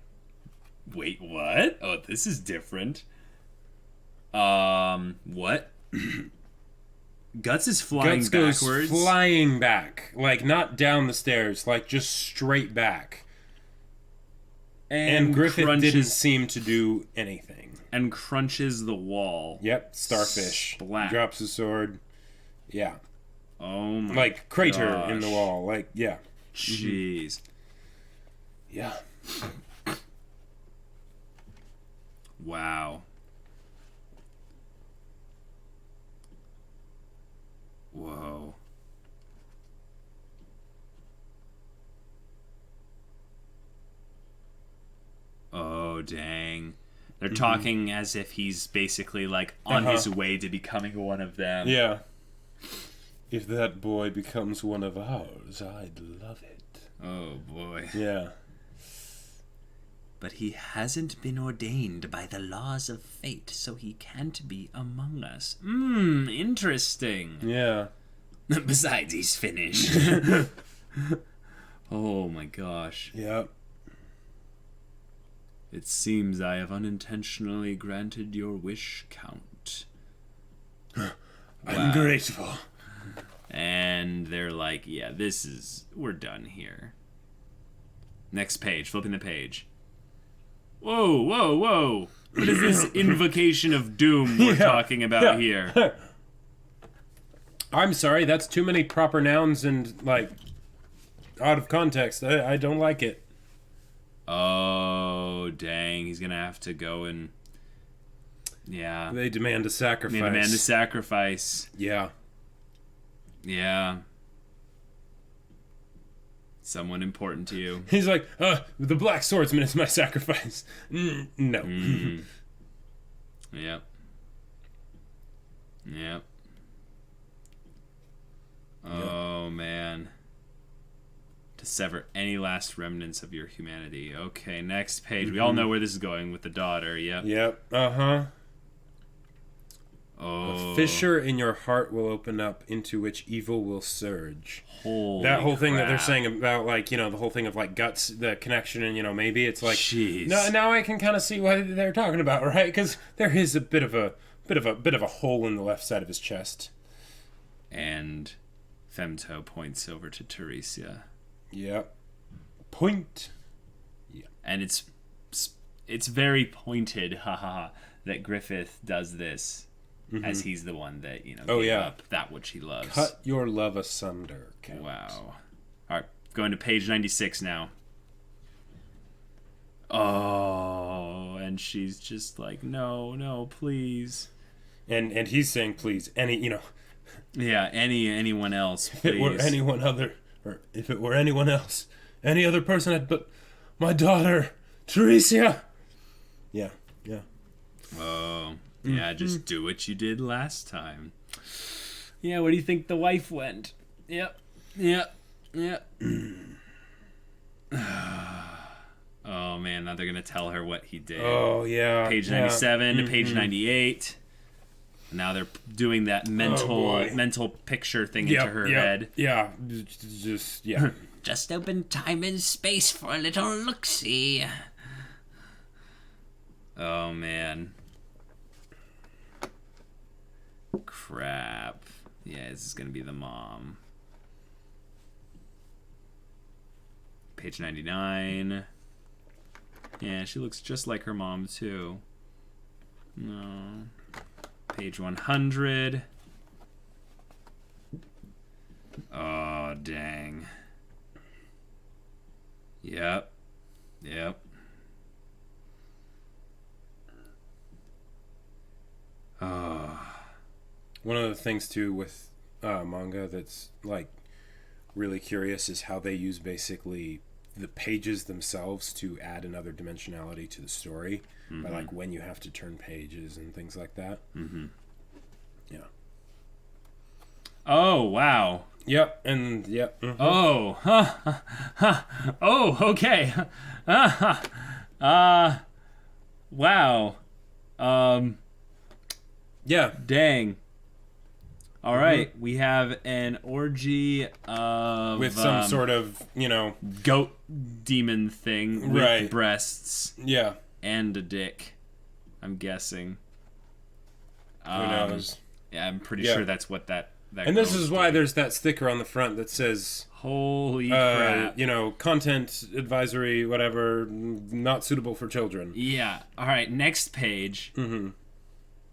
wait, what? Oh, this is different. What? Guts is flying backwards. Goes flying back. Like, not down the stairs, like, just straight back. And Griffith didn't seem to do anything. And crunches the wall. Yep, starfish. Splat. Drops his sword. Yeah. Oh my Like, crater in the wall. Like, yeah. Jeez. Yeah. Wow. Whoa. Oh, dang. They're talking as if he's basically, like, on his way to becoming one of them. Yeah. If that boy becomes one of ours, I'd love it. Oh, boy. Yeah. But he hasn't been ordained by the laws of fate, so he can't be among us. Interesting. Yeah. Besides, he's finished. Oh my gosh. Yep. It seems I have unintentionally granted your wish, Count. I'm grateful. And they're like, yeah, we're done here. Next page, flipping the page. Whoa. What is this invocation of doom we're talking about here? I'm sorry, that's too many proper nouns and, like, out of context. I don't like it. Oh, dang. He's going to have to go and... Yeah. They demand a sacrifice. Yeah. Someone important to you. He's like, the black swordsman is my sacrifice. No. Yep. Oh, man. To sever any last remnants of your humanity. Okay, next page. We all know where this is going with the daughter. Yep. Oh. A fissure in your heart will open up, into which evil will surge. Holy that whole thing crap. that they're saying about, like, the whole thing of, like, Guts, the connection, and, maybe it's like... Jeez. Now I can kind of see what they're talking about, right? Because there is a bit of a hole in the left side of his chest. And Femto points over to Teresa. Yep. Point. Yeah. And it's very pointed, that Griffith does this, as he's the one that, gave up that which he loves. Cut your love asunder, Count. Wow. All right, going to page 96 now. Oh, and she's just like, no, please. And he's saying, please, Yeah, anyone else, please. If it were anyone other, or if it were anyone else, any other person, but my daughter, Teresa. Yeah. Oh, yeah, just do what you did last time. Yeah, where do you think the wife went? Yep. Yeah. Yeah. Oh man, now they're gonna tell her what he did. Oh yeah. Page 97 to page 98. Now they're doing that mental picture thing into her head. Yeah. Just yeah. Just open time and space for a little look-see. Oh man. Crap. Yeah, this is gonna be the mom. Page 99. Yeah, she looks just like her mom, too. No. Page 100. Oh, dang. Yep. Yep. Oh. One of the things, too, with manga that's, like, really curious is how they use basically the pages themselves to add another dimensionality to the story by like when you have to turn pages and things like that. Yeah. Oh, wow. Yep. And yep. Oh. Oh, okay. Wow. Yeah. Dang. All right, we have an orgy of with some sort of, goat demon thing with breasts. Yeah. And a dick, I'm guessing. Who knows? Yeah, I'm pretty sure that's what that and this is why there's that sticker on the front that says, holy crap. Content advisory, whatever, not suitable for children. Yeah. All right, next page.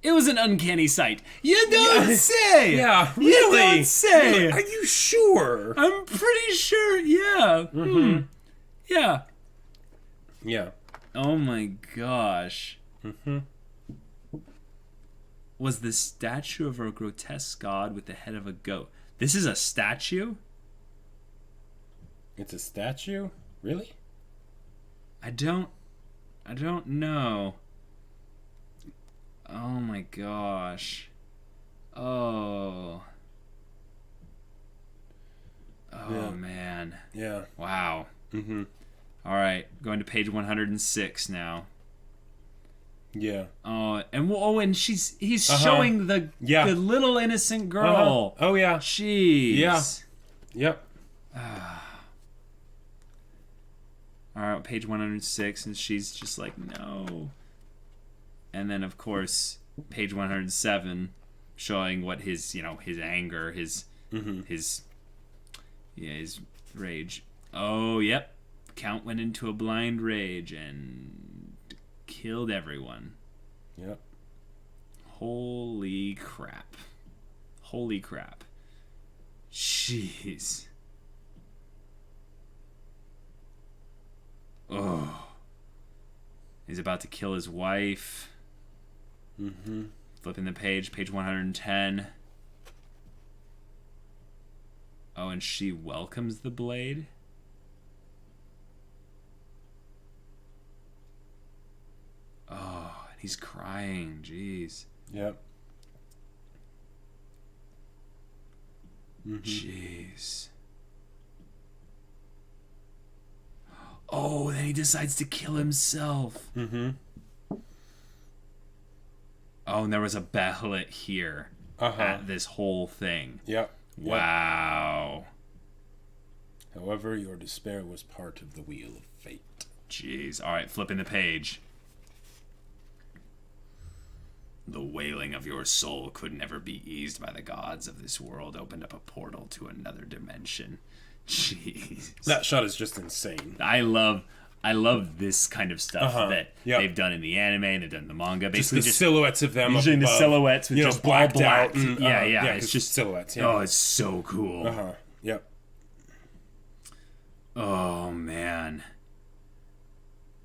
It was an uncanny sight. You don't say! Yeah, really? You don't say! Are you sure? I'm pretty sure, yeah. Yeah. Yeah. Oh my gosh. Was the statue of a grotesque god with the head of a goat. This is a statue? It's a statue? Really? I don't know. Oh my gosh. Oh. Oh man. Yeah. Wow. All right, going to page 106 now. Yeah. Oh, and he's showing the little innocent girl. Oh yeah. Jeez. Yeah. Yep. All right, page 106, and she's just like, no. And then, of course, page 107, showing what his anger, his rage. Oh, yep. Count went into a blind rage and killed everyone. Yep. Holy crap. Holy crap. Jeez. Oh. He's about to kill his wife. Flipping the page 110. Oh, and she welcomes the blade? Oh, and he's crying. Jeez. Yep. Jeez. Oh, then he decides to kill himself. Oh, and there was a Bachelet here at this whole thing. Yep. Wow. However, your despair was part of the wheel of fate. Jeez. All right, flipping the page. The wailing of your soul could never be eased by the gods of this world. Opened up a portal to another dimension. Jeez. That shot is just insane. I love this kind of stuff that they've done in the anime and they've done in the manga. Basically, just the silhouettes of them. Using the silhouettes with just blacked black. out. And, It's just silhouettes. Yeah. Oh, it's so cool. Yep. Oh man.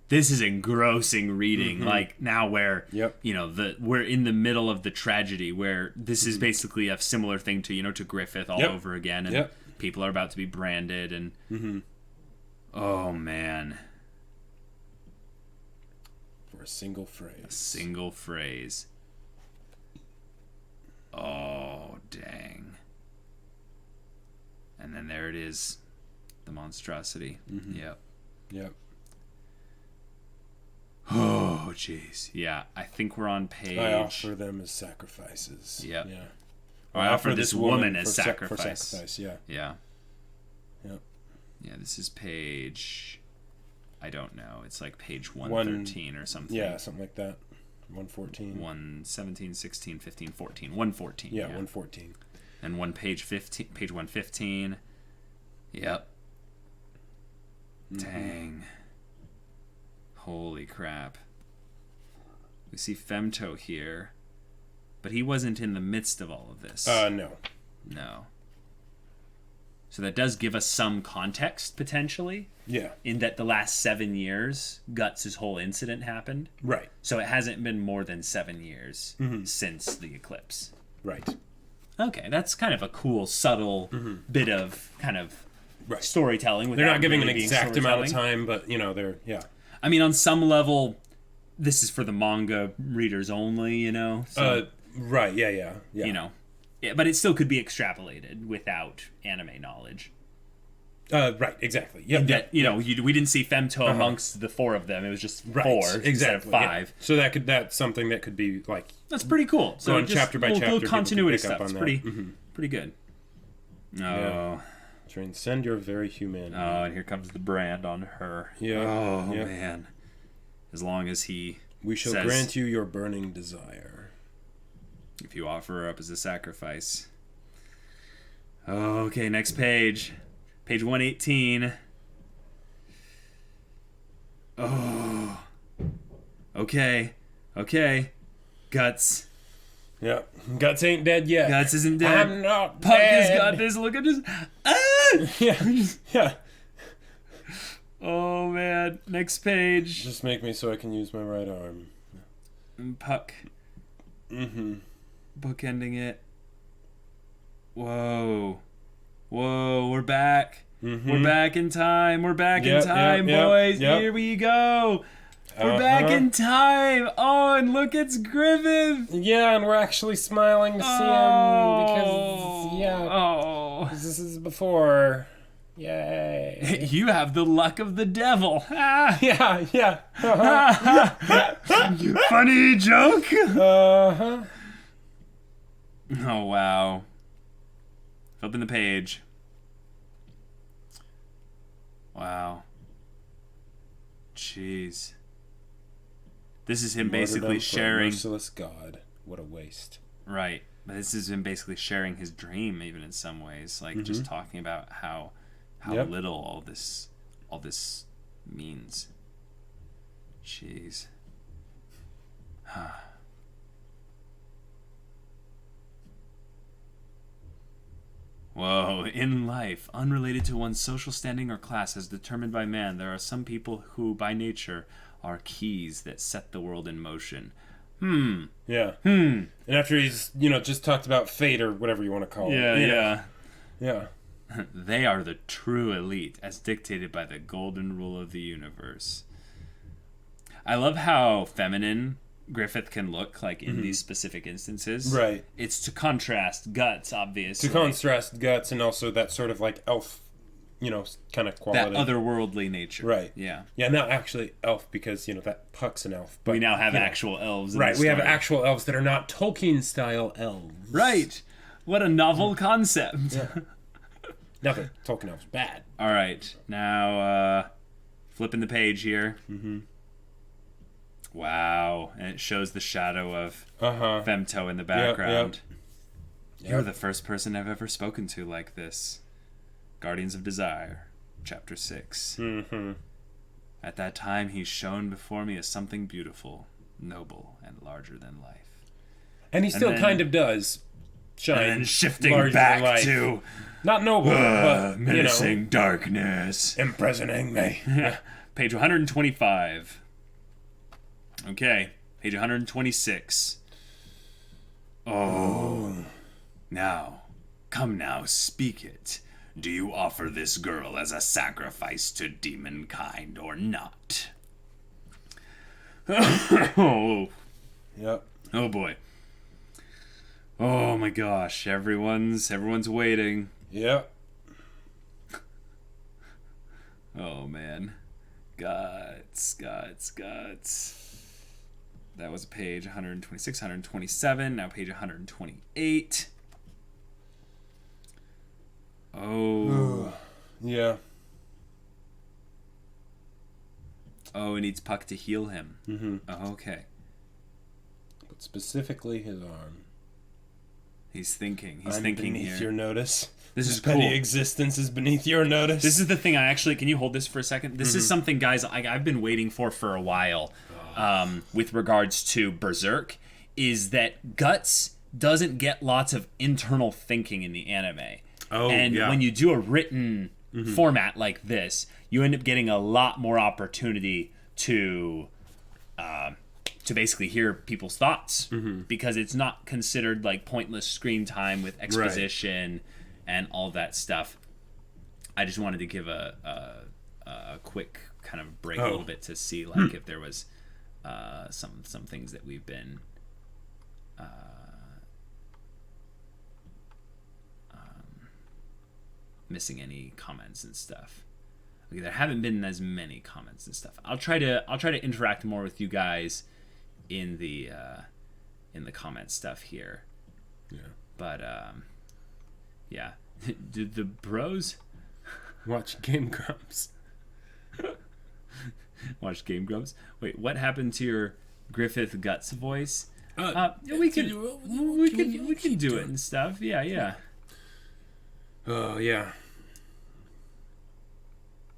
This is engrossing reading. Like now where we're in the middle of the tragedy where this is basically a similar thing to to Griffith all over again and people are about to be branded and oh man. For a single phrase. A single phrase. Oh dang. And then there it is the monstrosity. Yep. Yep. Oh, jeez. Yeah, I think we're on page... I offer them as sacrifices. Yep. Yeah. I offer this woman as for sacrifice. sacrifice, yeah. Yeah. Yep. Yeah, this is page... I don't know. It's like page 113 or something. Yeah, something like that. 114. 117, 16, 15, 14. 114. Yeah, 114. And page 115. Yep. Dang. Holy crap. We see Femto here, but he wasn't in the midst of all of this. No. No. So that does give us some context, potentially. Yeah. In that the last 7 years, Guts' whole incident happened. Right. So it hasn't been more than 7 years since the eclipse. Right. Okay, that's kind of a cool, subtle bit of kind of storytelling. They're not giving really an being exact amount of storytelling. time, but, you know, they're, yeah. I mean, on some level, this is for the manga readers only, you know? So, Right, yeah. you know. Yeah, but it still could be extrapolated without anime knowledge. Right, exactly. Yeah. That, you know, we didn't see Femto amongst the 4 of them. It was just 4 instead of 5. Yeah. So that's something that could be, like... That's pretty cool. So going just chapter by little chapter, continuity people can stuff. pick up It's on pretty good. Oh. Yeah. Transcend your very humanity. Oh, and here comes the brand on her. Yeah. Oh, yeah. man. As long as he We shall says, grant you your burning desire. if you offer her up as a sacrifice. Oh, okay, next page. Page 118. Oh. Okay. Guts. Yeah. Guts ain't dead yet. Guts isn't dead. I'm not Puck dead. has got this. Look at this. Ah! Yeah. Oh, man. Next page. Just make me so I can use my right arm. Puck. Bookending it. Whoa, we're back. We're back in time. We're back in time, boys. Here we go. We're back in time. Oh, and look, it's Griffith. Yeah, and we're actually smiling to see him because, this is before. Yay. You have the luck of the devil. Yeah. Funny joke. Uh-huh. Oh, wow. Open the page. Wow. Jeez. This is him basically sharing... Merciless God. What a waste. Right. But this is him basically sharing his dream, even in some ways. Like, just talking about how little all this means. Jeez. Whoa. In life, unrelated to one's social standing or class as determined by man, there are some people who, by nature, are keys that set the world in motion. Yeah. And after he's, just talked about fate or whatever you want to call it. Yeah. They are the true elite, as dictated by the golden rule of the universe. I love how feminine Griffith can look, like, in these specific instances. Right. It's to contrast Guts, obviously. To contrast Guts and also that sort of, like, elf, kind of quality. That otherworldly nature. Right. Yeah. Yeah, not actually elf because, that Puck's an elf. But we now have actual elves in right, the we have story. actual elves that are not Tolkien-style elves. Right. What a novel concept. Yeah. Not that Tolkien elves bad. All right. Now, flipping the page here. Wow. And it shows the shadow of Femto in the background. You're the first person I've ever spoken to like this. Guardians of Desire, Chapter 6. At that time, he shone before me as something beautiful, noble, and larger than life. And he still kind of does shine. And then shifting larger back than life. to... Not noble, but, menacing darkness. Imprisoning me. Page 125. Okay, page 126. Oh. Now, come now, speak it. Do you offer this girl as a sacrifice to demon kind or not? Oh. Yep. Oh boy. Oh my gosh, everyone's waiting. Yep. Oh, man. Guts. That was page 126, 127. Now page 128. Oh. Yeah. Oh, it needs Puck to heal him. Mm-hmm. Oh, okay. But specifically his arm. He's thinking. He's I'm thinking beneath here. your notice. This is petty cool. existence is beneath your notice. This is the thing. Can you hold this for a second? This is something, guys, I've been waiting for a while. With regards to Berserk, is that Guts doesn't get lots of internal thinking in the anime. Oh, and yeah. when you do a written format like this, you end up getting a lot more opportunity to basically hear people's thoughts, because it's not considered like pointless screen time with exposition and all that stuff. I just wanted to give a quick kind of break a little bit to see like if there was some things that we've been missing any comments and stuff. Okay, there haven't been as many comments and stuff. I'll try to interact more with you guys in the comment stuff here. Yeah. But yeah. Did the bros watch Game Grumps? Watch Game Grumps? Wait, what happened to your Griffith Guts voice? We can do it and stuff. Yeah. Oh, yeah.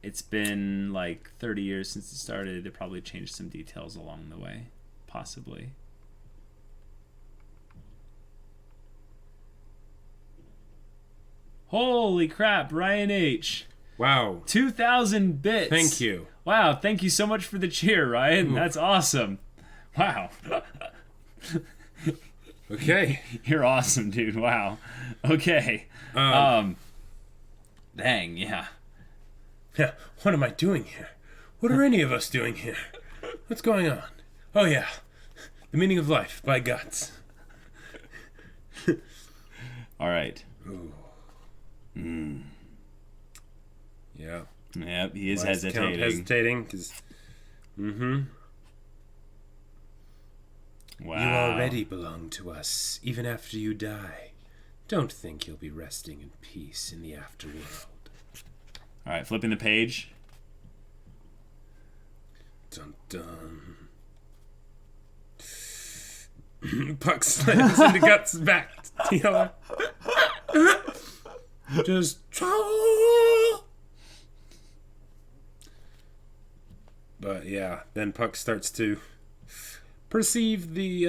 It's been like 30 years since it started. They probably changed some details along the way. Possibly. Holy crap, Ryan H. Wow. 2,000 bits. Thank you. Wow, thank you so much for the cheer, Ryan. Ooh. That's awesome. Wow. Okay. You're awesome, dude. Wow. Okay. Dang, yeah. Yeah, what am I doing here? What are any of us doing here? What's going on? Oh, yeah. The Meaning of Life by Guts. All right. Ooh. Yeah. Yep, he is Last hesitating. Count hesitating, because... Wow. You already belong to us, even after you die. Don't think you'll be resting in peace in the afterworld. All right, flipping the page. Dun dun. Puck slams into Guts' back. Just But yeah, then Puck starts to perceive the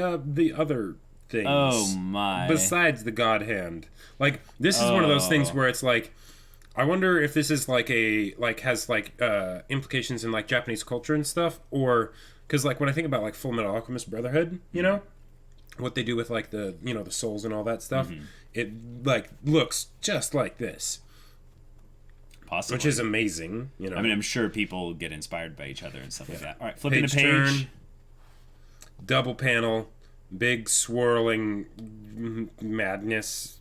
other things. Oh my! Besides the God Hand, like this is one of those things where it's like, I wonder if this is has implications in like Japanese culture and stuff, or because like when I think about like Full Metal Alchemist Brotherhood, you know, what they do with like the the souls and all that stuff, it like looks just like this. Possibly. Which is amazing, I mean, I'm sure people get inspired by each other and stuff like that. All right, flipping the page. Turn, double panel, big swirling madness,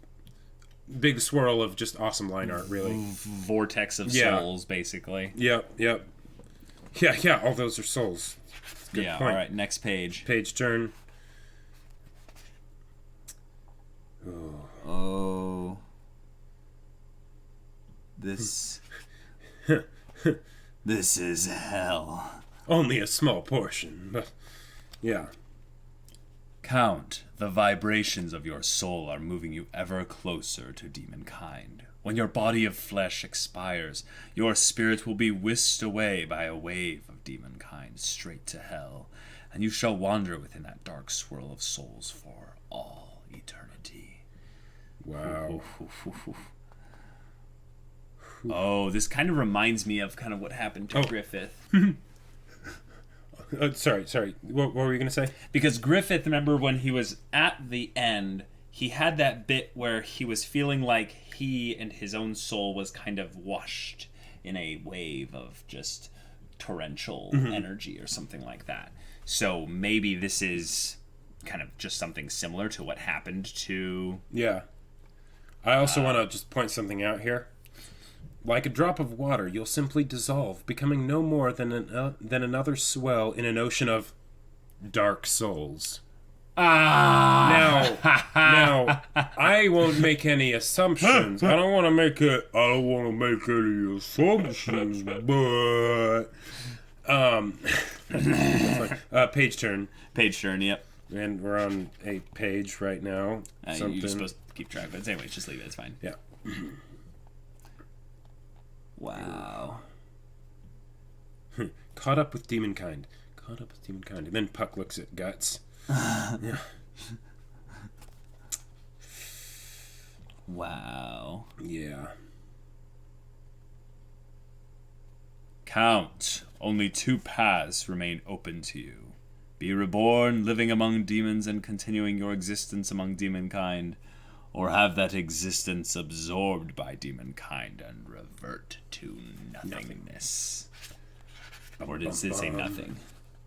big swirl of just awesome line art, really. Vortex of souls, basically. Yep. Yeah, all those are souls. Good point. All right, next page. Page turn. Oh. This is hell. Only a small portion, but yeah. Count, the vibrations of your soul are moving you ever closer to demonkind. When your body of flesh expires, your spirit will be whisked away by a wave of demonkind straight to hell, and you shall wander within that dark swirl of souls for all eternity. Wow. Oh, this kind of reminds me of kind of what happened to Griffith. Sorry. What were you going to say? Because Griffith, remember when he was at the end, he had that bit where he was feeling like he and his own soul was kind of washed in a wave of just torrential energy or something like that. So maybe this is kind of just something similar to what happened to... Yeah. I also want to just point something out here. Like a drop of water, you'll simply dissolve, becoming no more than another swell in an ocean of dark souls. Now, I won't make any assumptions. I don't want to make any assumptions, but page turn. Page turn. Yep. And we're on a page right now. You're supposed to keep track of it. Anyway, just leave it. It's fine. Yeah. Wow. Caught up with demonkind. And then Puck looks at Guts. Yeah. Wow. Yeah. Count. Only 2 paths remain open to you. Be reborn, living among demons and continuing your existence among demonkind, or have that existence absorbed by demonkind and revert to nothingness. Or does it say nothing?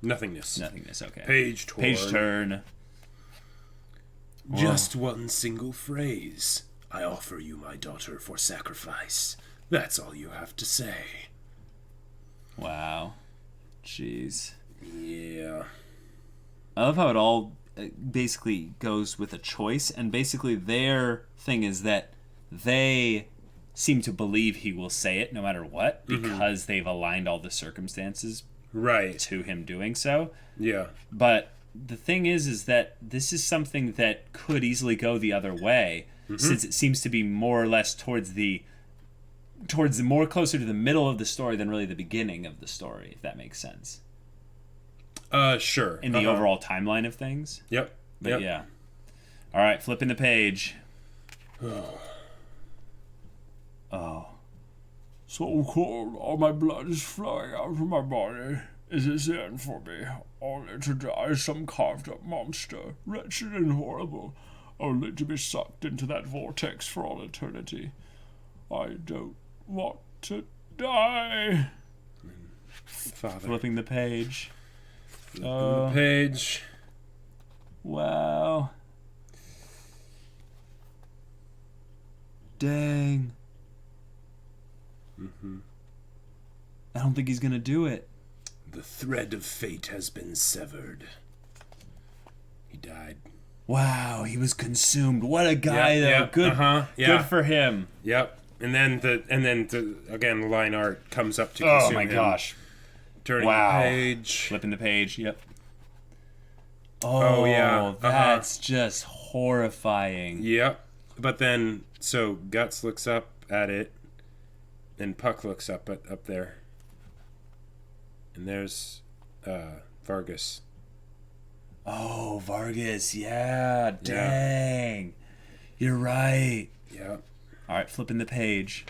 Nothingness. Nothingness, okay. Page turn. Page turn. Just one single phrase. I offer you my daughter for sacrifice. That's all you have to say. Wow. Jeez. Yeah. I love how it all basically goes with a choice, and basically their thing is that they seem to believe he will say it no matter what, because they've aligned all the circumstances to him doing so. Yeah. But the thing is that this is something that could easily go the other way, since it seems to be more or less towards the more closer to the middle of the story than really the beginning of the story, if that makes sense. Sure. In the overall timeline of things. Yep. But yeah. All right, flipping the page. Oh. So cold, all my blood is flowing out of my body. Is this the end for me? Only to die some carved-up monster, wretched and horrible, only to be sucked into that vortex for all eternity. I don't want to die. Father. Flipping the page. The page. Wow. Dang. I don't think he's gonna do it. The thread of fate has been severed. He died. Wow, he was consumed. What a guy, though. Yep, Good, good for him. Yep. And then the line art comes up to consume Oh my him. gosh. Turning the page. Flipping the page. Yep. Oh yeah. That's just horrifying. Yep. But then, so Guts looks up at it, and Puck looks up there, and there's Vargas. Oh, Vargas. Yeah. Dang. You're right. Yep. All right, flipping the page.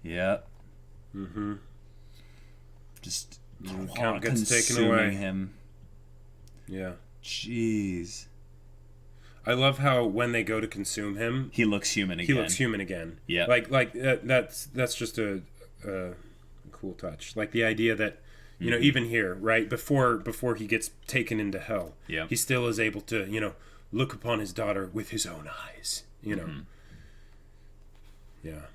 Yep. Just Count gets taken consuming away. him. Yeah. Jeez. I love how when they go to consume him, He looks human again. Yeah. Like that's just a cool touch. Like the idea that even here, right before he gets taken into hell, he still is able to look upon his daughter with his own eyes. Yeah.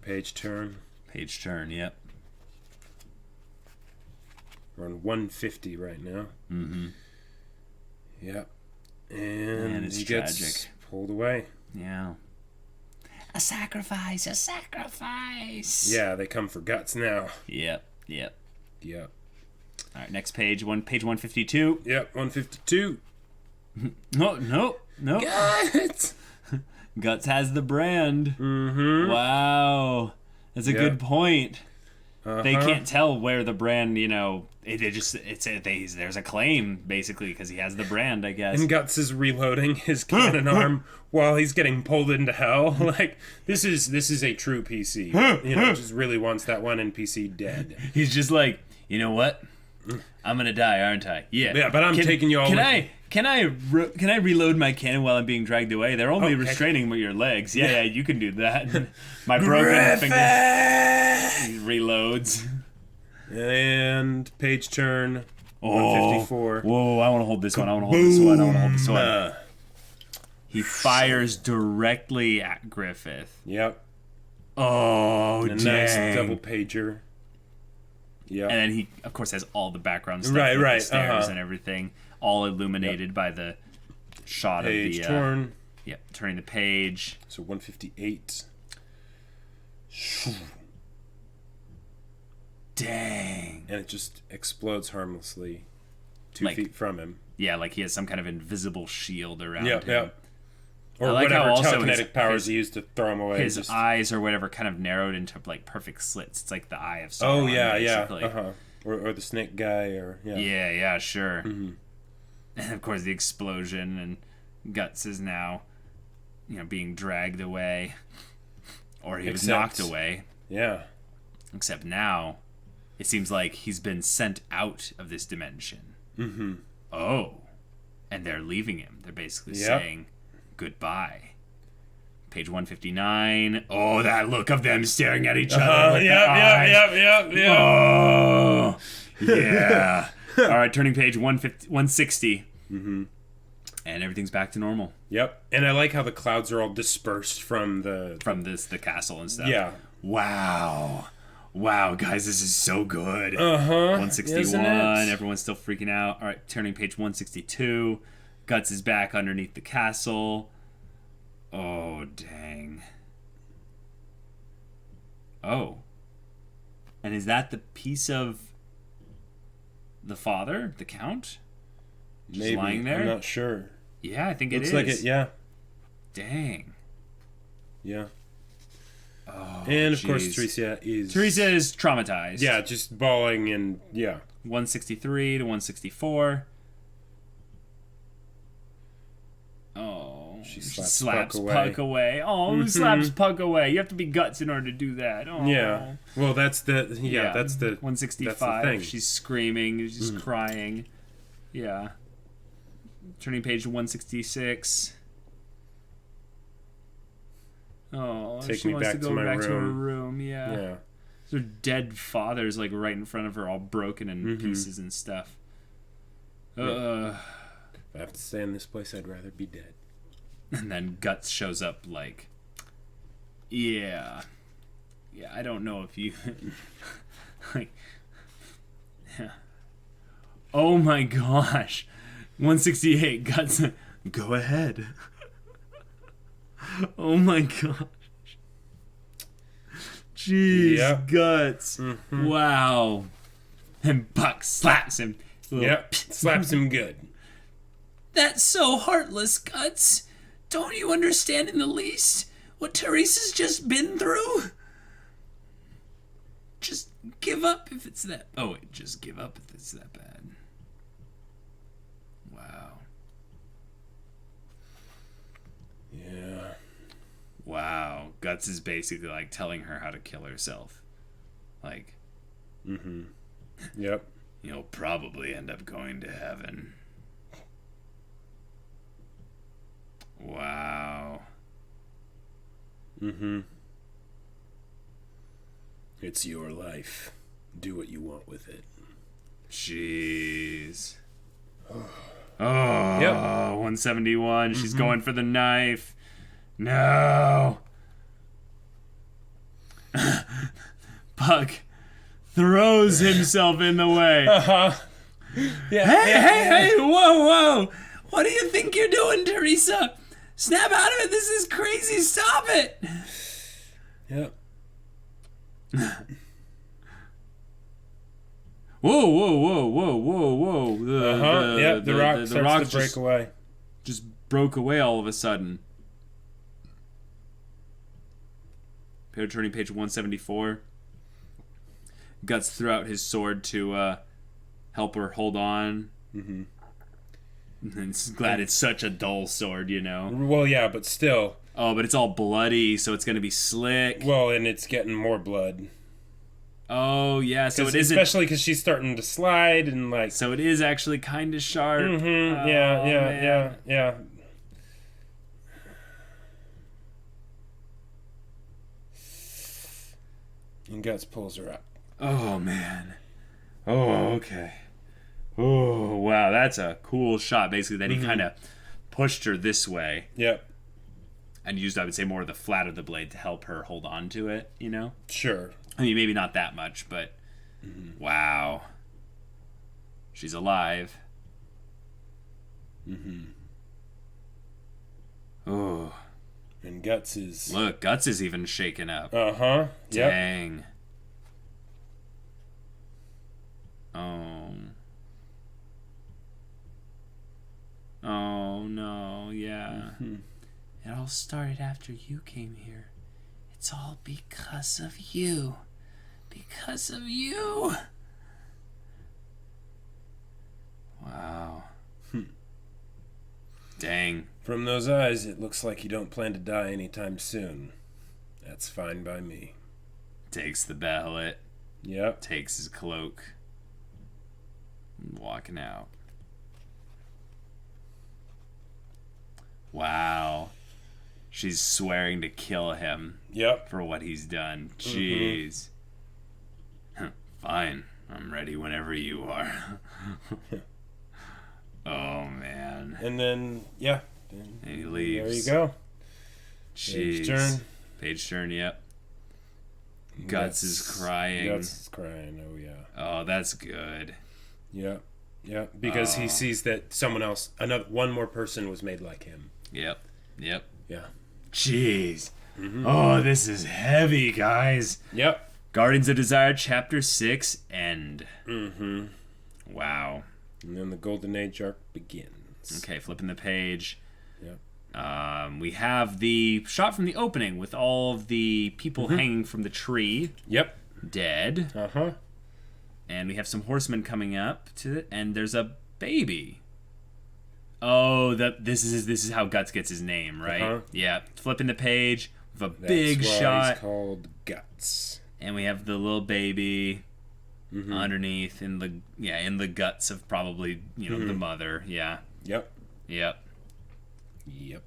Page turn. Page turn. Yep. We're on 150 right now. Yep. And it's he tragic. gets pulled away. Yeah. A sacrifice. Yeah, they come for Guts now. Yep. Yep. All right, next page. Page 152. Yep, 152. No. Guts! Guts has the brand. Wow. That's a good point. They can't tell where the brand, there's a claim, basically, because he has the brand, I guess. And Guts is reloading his cannon arm while he's getting pulled into hell. Like, this is a true PC. Just really wants that one NPC dead. He's just like, you know what? I'm gonna die, aren't I? Yeah. Yeah, but I'm taking you all with me. Can I reload my cannon while I'm being dragged away? They're only restraining your legs. Yeah, you can do that. My broken finger. He reloads. And page turn. 154. Whoa, I want to hold this one. He fires directly at Griffith. Yep. Oh, a nice double pager. Yeah. And then he, of course, has all the background stuff Right, with right, the stairs and everything, all illuminated by the shot Page of the... turn. Yep, turning the page. So 158. Dang. And it just explodes harmlessly 2 Like- feet from him. Yeah, like he has some kind of invisible shield around Yeah, him. yeah. Or I like how whatever also telekinetic powers he used to throw him away. His eyes or whatever kind of narrowed into like perfect slits. It's like the eye of Sauron. Oh, yeah, basically. yeah. Or the snake guy, or... Yeah, Yeah, sure. And of course the explosion, and Guts is now, being dragged away. Or he was knocked away. Yeah. Except now, it seems like he's been sent out of this dimension. Mm-hmm. Oh. And they're leaving him. They're basically saying goodbye. Page 159. Oh, that look of them staring at each other. Yep. Oh, yeah. All right, turning page 160. Mm-hmm. And everything's back to normal. Yep. And I like how the clouds are all dispersed from the castle and stuff. Yeah. Wow, guys, this is so good. 161. Everyone's still freaking out. All right, turning page 162. Guts is back underneath the castle. Oh, dang. Oh. And is that the piece of the father, the count? Just maybe lying there? I'm not sure. Yeah, I think it is. Looks like it. Yeah. Dang. Yeah. Oh, and of course, Teresa is traumatized. Yeah, just bawling and 163 to 164. Oh, she slaps Puck away. Oh, who slaps Puck away? You have to be Guts in order to do that. Oh. Yeah. Well, that's the that's the 165. That's the thing. She's screaming. She's crying. Yeah. Turning page to 166. Oh, Take she me wants back to go to my back to her room. room. Yeah. Her dead father's like right in front of her, all broken in pieces and stuff. If I have to stay in this place, I'd rather be dead. And then Guts shows up like, yeah, I don't know if you, like, oh my gosh, 168, Guts, go ahead. Oh my gosh. Jeez, Yep. Guts. Wow. And Puck slaps him. Yep, slaps him good. That's so heartless, Guts. Don't you understand in the least what Teresa's just been through? Just give up if it's that... Oh, wait, just give up if it's that bad. Wow. Yeah. Wow. Guts is basically like telling her how to kill herself. Like... Yep. You'll probably end up going to heaven. Wow. It's your life. Do what you want with it. Jeez. Oh, Yep. 171. She's going for the knife. No. Puck throws himself in the way. Yeah. Hey, whoa. What do you think you're doing, Teresa? Snap out of it. This is crazy. Stop it. Yep. Whoa. The rock starts to break away. Just broke away all of a sudden. Turning page 174. Guts threw out his sword to help her hold on. And glad it's such a dull sword, you know. Well, yeah, but still. Oh, but it's all bloody, so it's gonna be slick. Well, and it's getting more blood. Oh, yeah, so it isn't... Especially because she's starting to slide and like... So it is actually kind of sharp. Yeah. And Guts pulls her up. Oh, man. Oh, okay. Oh, wow, that's a cool shot. Basically, that he kind of pushed her this way. Yep. and used, I would say, more of the flat of the blade to help her hold on to it, you know? Sure. I mean, maybe not that much, but wow. She's alive. Oh. And Guts is... Look, Guts is even shaken up. Uh-huh. Yep. Dang. Oh no, yeah. It all started after you came here. It's all because of you. Because of you. Wow. Dang. From those eyes, it looks like you don't plan to die anytime soon. That's fine by me. Takes the mallet. Yep. Takes his cloak. Walking out. Wow. She's swearing to kill him. Yep. For what he's done. Jeez. Fine. I'm ready whenever you are. Oh, man. And then, yeah. And he leaves. There you go. Jeez. Page turn. Page turn, yep. Guts is crying. Guts is crying, oh yeah. Oh, that's good. Yep. Yep. Because he sees that someone else, one more person was made like him. Yep. Yep. Yeah. Jeez. Oh, this is heavy, guys. Yep. Guardians of Desire, Chapter 6, End. Wow. And then the Golden Age arc begins. Okay, flipping the page. Yep. We have the shot from the opening with all of the people hanging from the tree. Yep. Dead. Uh-huh. And we have some horsemen coming up to it, and there's a baby. Oh, this is how Guts gets his name, right? Yeah. Flipping the page with a big shot. It's called Guts. And we have the little baby underneath in the guts of probably, the mother. Yeah. Yep. Yep. Yep.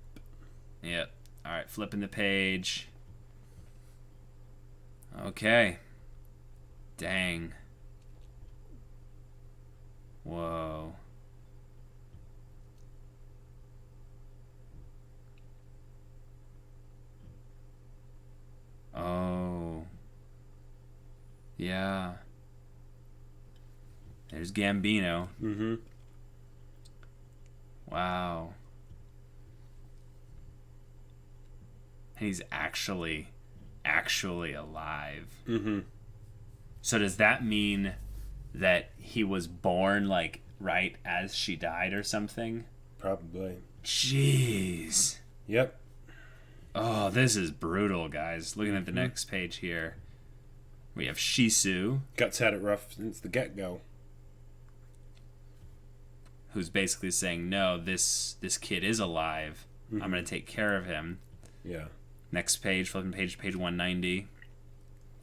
Yep. All right, flipping the page. Okay. Dang. Whoa. Oh. Yeah. There's Gambino. Wow. He's actually alive. So does that mean that he was born, like, right as she died or something? Probably. Jeez. Yep. Oh, this is brutal, guys. Looking at the next page here. We have Shisu. Guts had it rough since the get-go. Who's basically saying, no, this kid is alive. I'm going to take care of him. Yeah. Next page, flipping page 190.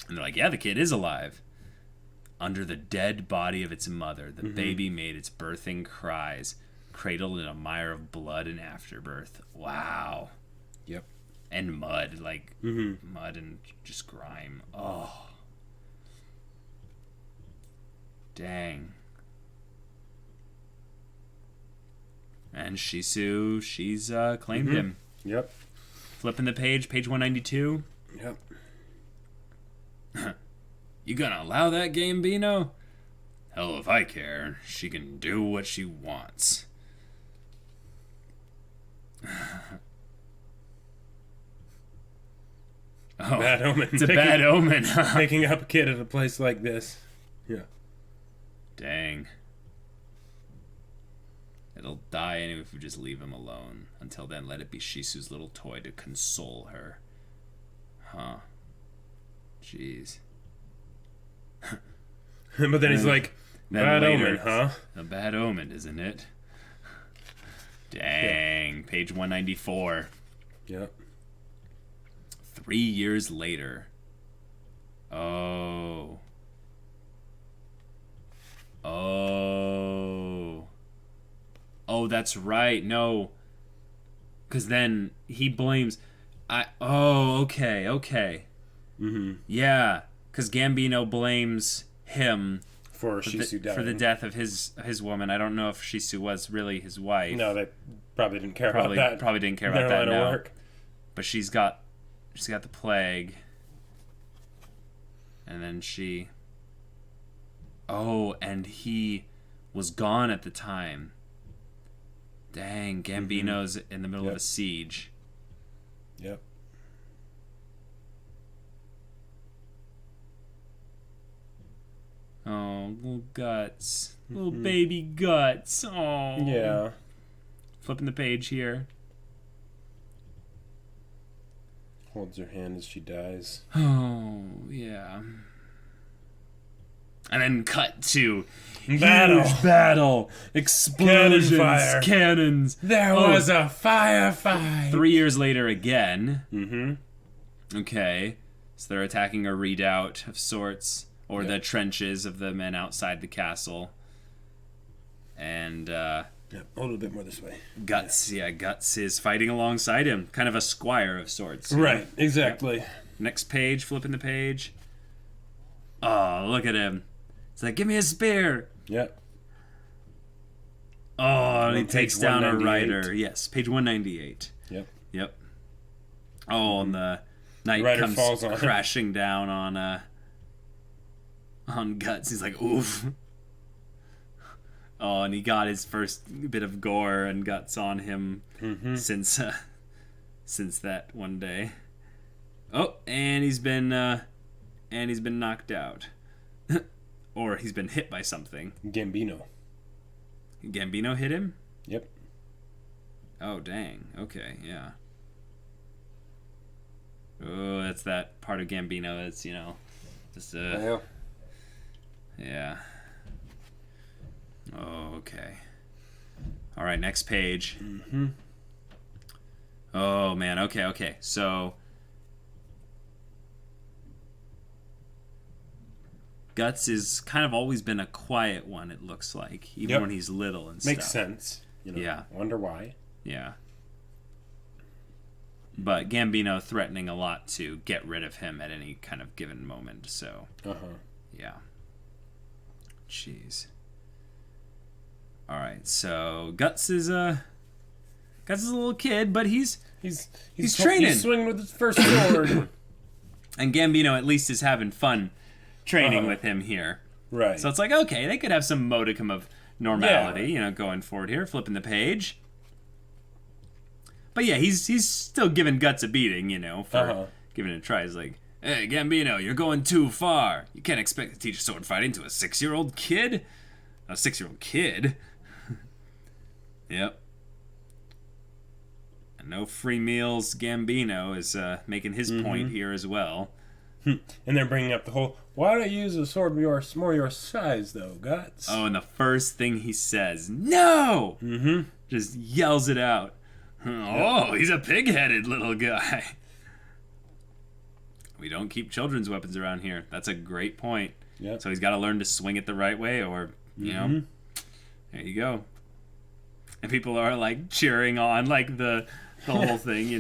And they're like, yeah, the kid is alive. Under the dead body of its mother, the baby made its birthing cries, cradled in a mire of blood and afterbirth. Wow. Yep. And mud, like mud and just grime. Oh. Dang. And Shisu, she's claimed him. Yep. Flipping the page 192. Yep. You gonna allow that, Gambino? Hell if I care. She can do what she wants. Oh, bad omen. It's a bad omen. Picking up a kid at a place like this. Yeah. Dang. It'll die anyway if we just leave him alone. Until then, let it be Shisu's little toy to console her. Huh. Jeez. But then he's like, bad omen, huh? A bad omen, isn't it? Dang. Yeah. Page 194. Yep. 3 years later. Oh. Oh. Oh, that's right. No. Because then he blames... okay. Yeah. Because Gambino blames him... For Shisu dying. For the death of his woman. I don't know if Shisu was really his wife. No, they probably didn't care about that. Probably didn't care about that, no. Work. but she's got the plague, and then she. Oh, and he was gone at the time. Dang, Gambino's in the middle of a siege. Yep. Oh, little Guts. Little baby Guts. Oh. Yeah. Flipping the page here. Holds her hand as she dies. Oh, yeah. And then cut to Battle. huge battle. Explosions. Cannon fire. Cannons. There was a firefight. 3 years later again. Mm-hmm. Okay. So they're attacking a redoubt of sorts. Or the trenches of the men outside the castle. And, Yep. A little bit more this way. Guts, Guts is fighting alongside him. Kind of a squire of sorts. Right, exactly. Yep. Next page, flipping the page. Oh, look at him. It's like, give me a spear. Yep. Oh, and he takes down a 198. rider. Yes, page 198. Yep. Oh, and the knight Rider comes falls on him. crashing down on Guts. He's like, oof. Oh, and he got his first bit of gore and Guts on him since that one day. Oh, and he's been knocked out. Or he's been hit by something. Gambino. Gambino hit him? Yep. Oh, dang. Okay, yeah. Oh, that's that part of Gambino that's, just, yeah. Oh, okay. All right, next page. Mm-hmm. Oh, man, okay. So, Guts has kind of always been a quiet one, it looks like, even when he's little and Makes stuff. sense. Yeah. I wonder why. Yeah. But Gambino threatening a lot to get rid of him at any kind of given moment, so... Uh-huh. Yeah. Jeez. Alright, so Guts is a little kid, but he's training. He's swinging with his first sword. And Gambino at least is having fun training with him here. Right. So it's like, okay, they could have some modicum of normality, going forward here, flipping the page. But yeah, he's still giving Guts a beating, for giving it a try. He's like, hey, Gambino, you're going too far. You can't expect to teach sword fighting to a 6-year-old kid. A 6-year-old kid? Yep. And no free meals. Gambino is making his point here as well. And they're bringing up the whole, why don't you use a sword more your size, though, Guts? Oh, and the first thing he says, no! Mm-hmm. Just yells it out. Oh, he's a pig-headed little guy. We don't keep children's weapons around here. That's a great point. Yep. So he's got to learn to swing it the right way, or, there you go. And people are, like, cheering on, like, the whole thing,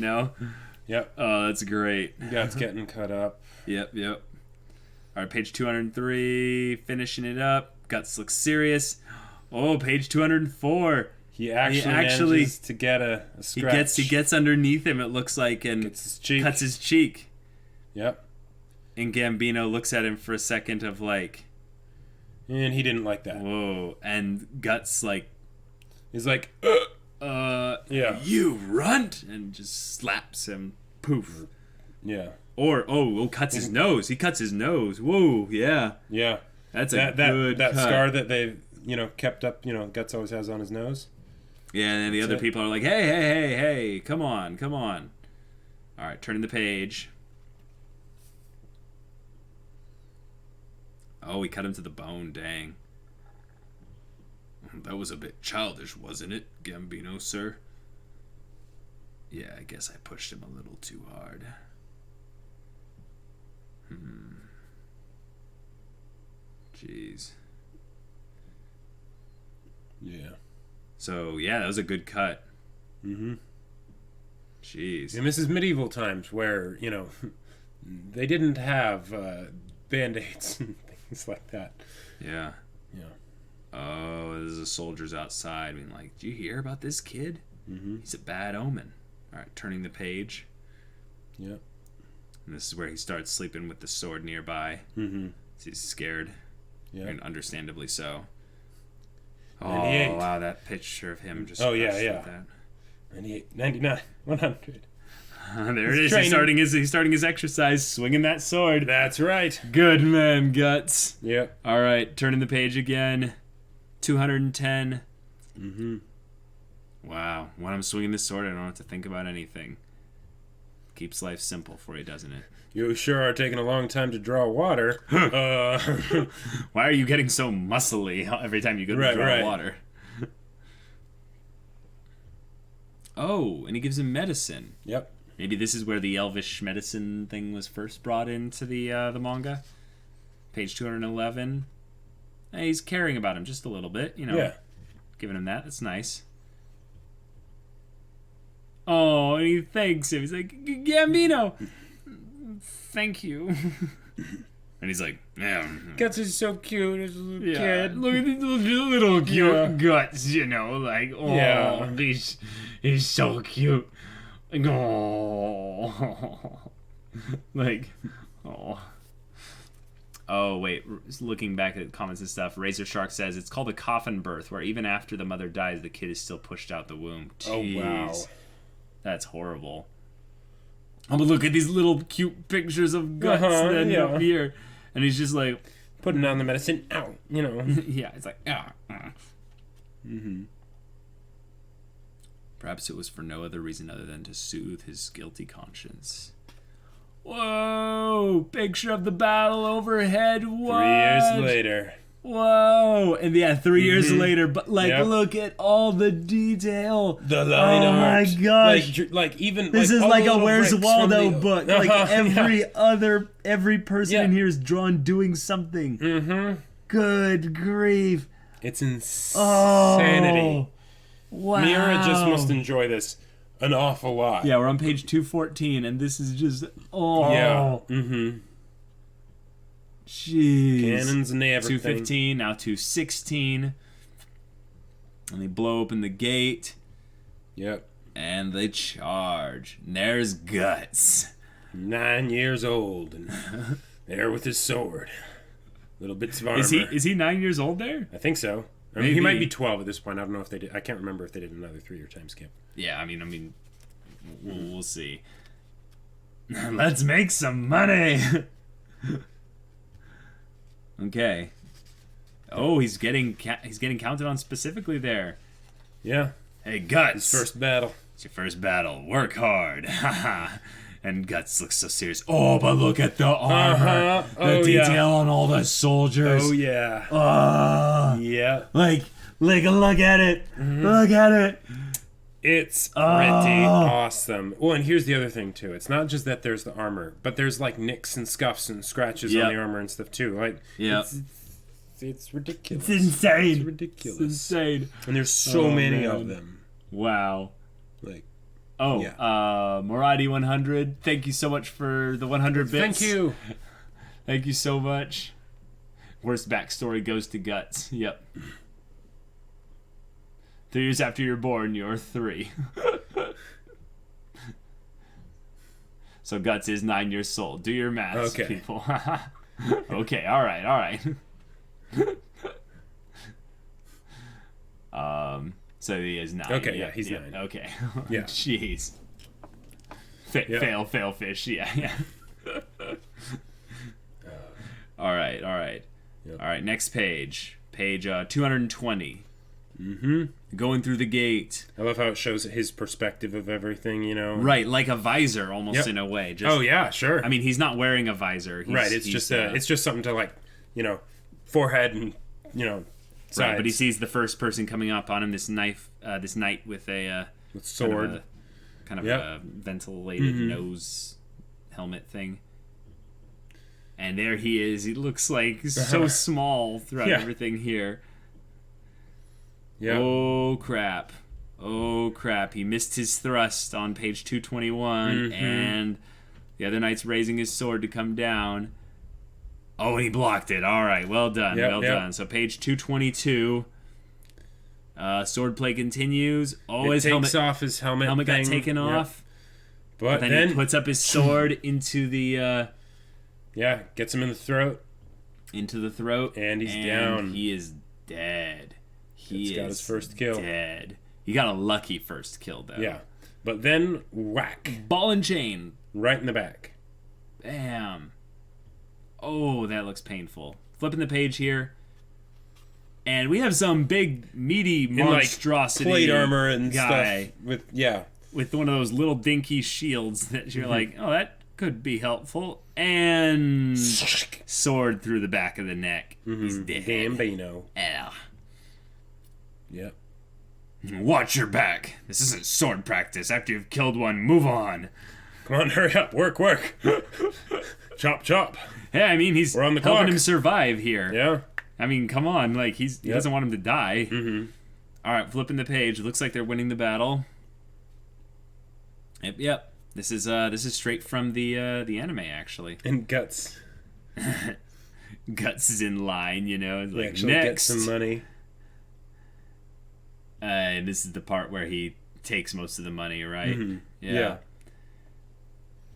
Yep. Oh, that's great. Guts getting cut up. Yep. All right, page 203, finishing it up. Guts looks serious. Oh, page 204. He actually manages to get a scratch. He gets underneath him, it looks like, and cuts his cheek. Yep. And Gambino looks at him for a second of like... And he didn't like that. Whoa. And Guts, like... He's like, yeah. You runt! And just slaps him. Poof. Yeah. Or, cuts his nose. He cuts his nose. Whoa, yeah. Yeah. That's a good that cut. scar that they've, kept up, Guts always has on his nose. Yeah, and then the other people are like, hey, come on. All right, turning the page. Oh, he cut him to the bone, dang. That was a bit childish, wasn't it, Gambino, sir? Yeah, I guess I pushed him a little too hard. Jeez. Yeah. So, yeah, that was a good cut. Mm-hmm. Jeez. And this is medieval times where, they didn't have Band-Aids and things like that. Yeah. Yeah. Oh, there's the soldiers outside being like, do you hear about this kid? Mm-hmm. He's a bad omen. All right, turning the page. Yep. And this is where he starts sleeping with the sword nearby. Mm-hmm. He's scared. Yeah. And understandably so. 98. Oh, wow, that picture of him just... Oh, yeah, crushed yeah. with that. 98, 99, 100. There it is. Training. He's starting his exercise, swinging that sword. That's right. Good man, Guts. Yep. All right, turning the page again. 210. Mm-hmm. Wow. When I'm swinging this sword, I don't have to think about anything. Keeps life simple for you, doesn't it? You sure are taking a long time to draw water. Why are you getting so muscly every time you go to draw water? Oh, and he gives him medicine. Yep. Maybe this is where the elvish medicine thing was first brought into the manga. Page 211. Hey, he's caring about him just a little bit, you know. Yeah. Giving him that. That's nice. Oh, and he thanks him. He's like, Gambino, thank you. And he's like, yeah. Guts is so cute as a little kid. Look at the little cute Guts, you know, like, oh, Yeah. he's so cute. Like, oh. Like, oh. Oh, wait, looking back at comments and stuff, Razor Shark says, it's called a coffin birth, where even after the mother dies, the kid is still pushed out the womb. Jeez. Oh, wow. That's horrible. Oh, but look at these little cute pictures of Guts up here. And he's just like... Putting down the medicine. Ow. You know. Yeah, it's like... Mm-hmm. Perhaps it was for no other reason other than to soothe his guilty conscience. Whoa! Picture of the battle overhead. What? 3 years later. Whoa! And yeah, 3 years later, but like, look at all the detail. The line art. Oh my gosh! Like even this like, is all like the a little Where's bricks Waldo from the- book. Like every person Yeah. in here is drawn doing something. Mm-hmm. Good grief! It's insanity. Oh, wow! Miura just must enjoy this an awful lot. Yeah, we're on page 214, and this is just Yeah. Mm-hmm. Jeez. Cannons and everything. 215, now 216. And they blow open the gate. Yep. And they charge. And there's Guts. 9 years old and there with his sword. Little bits of armor. Is he 9 years old there? I think so. I mean, he might be 12 at this point. I don't know if they did. I can't remember if they did another 3-year time skip. Yeah, I mean, we'll see. Let's make some money. Okay. Oh, he's getting counted on specifically there. Yeah. Hey, Guts. His first battle. It's your first battle. Work hard. Haha. And Guts looks so serious. Oh, but look at the armor. The detail on all the soldiers. Oh, yeah. Yeah. Like, look at it. Look at it. It's pretty awesome. Well, and here's the other thing, too. It's not just that there's the armor, but there's, like, nicks and scuffs and scratches on the armor and stuff, too. Like, it's ridiculous. It's insane. It's ridiculous. It's insane. And there's so many of them. Wow. Like, Moradi 100, thank you so much for the 100 bits. Thank you. Thank you so much. Worst backstory goes to Guts. Yep. 3 years after you're born, you're 3. So Guts is 9 years old. Do your math, people. Okay, all right. So he is 9. Okay, yeah, he's 9. Okay. Yeah. Jeez. Fail, fish. Yeah. All right. Yep. All right, next page. Page 220. Mm-hmm. Going through the gate. I love how it shows his perspective of everything, you know? Right, like a visor almost in a way. Just, oh, yeah, sure. I mean, he's not wearing a visor. It's just something to, like, you know, forehead and, you know, sides. Right, but he sees the first person coming up on him, this knight with a with sword. Kind of a ventilated nose helmet thing. And there he is. He looks like so small throughout everything here. Yeah. Oh, crap. He missed his thrust on page 221, and the other knight's raising his sword to come down. Oh, and he blocked it. All right, well done, done. So page 222, swordplay continues. Oh, it his takes helmet off his helmet. got taken off. But then he puts up his sword into the gets him in the throat. Into the throat. And he's down. He is dead. He's got his first kill. Dead. He got a lucky first kill, though. Yeah. But then, whack. Ball and chain. Right in the back. Bam. Oh, that looks painful. Flipping the page here. And we have some big, meaty monstrosity. Plate armor and guy stuff. With one of those little dinky shields that you're like, oh, that could be helpful. And sword through the back of the neck. He's dead. Gambino. Yeah. Yep. Watch your back. This isn't sword practice. After you've killed one, move on. Come on, hurry up. Work. Chop, chop. Yeah, I mean, he's We're on the helping clock. him survive here. Yeah. I mean, come on. Like, he doesn't want him to die. Mm-hmm. All right, flipping the page. Looks like they're winning the battle. Yep. This is straight from the anime, actually. And Guts. Guts is in line, you know. Like, actually next. gets some money. This is the part where he takes most of the money, right? Mm-hmm. Yeah.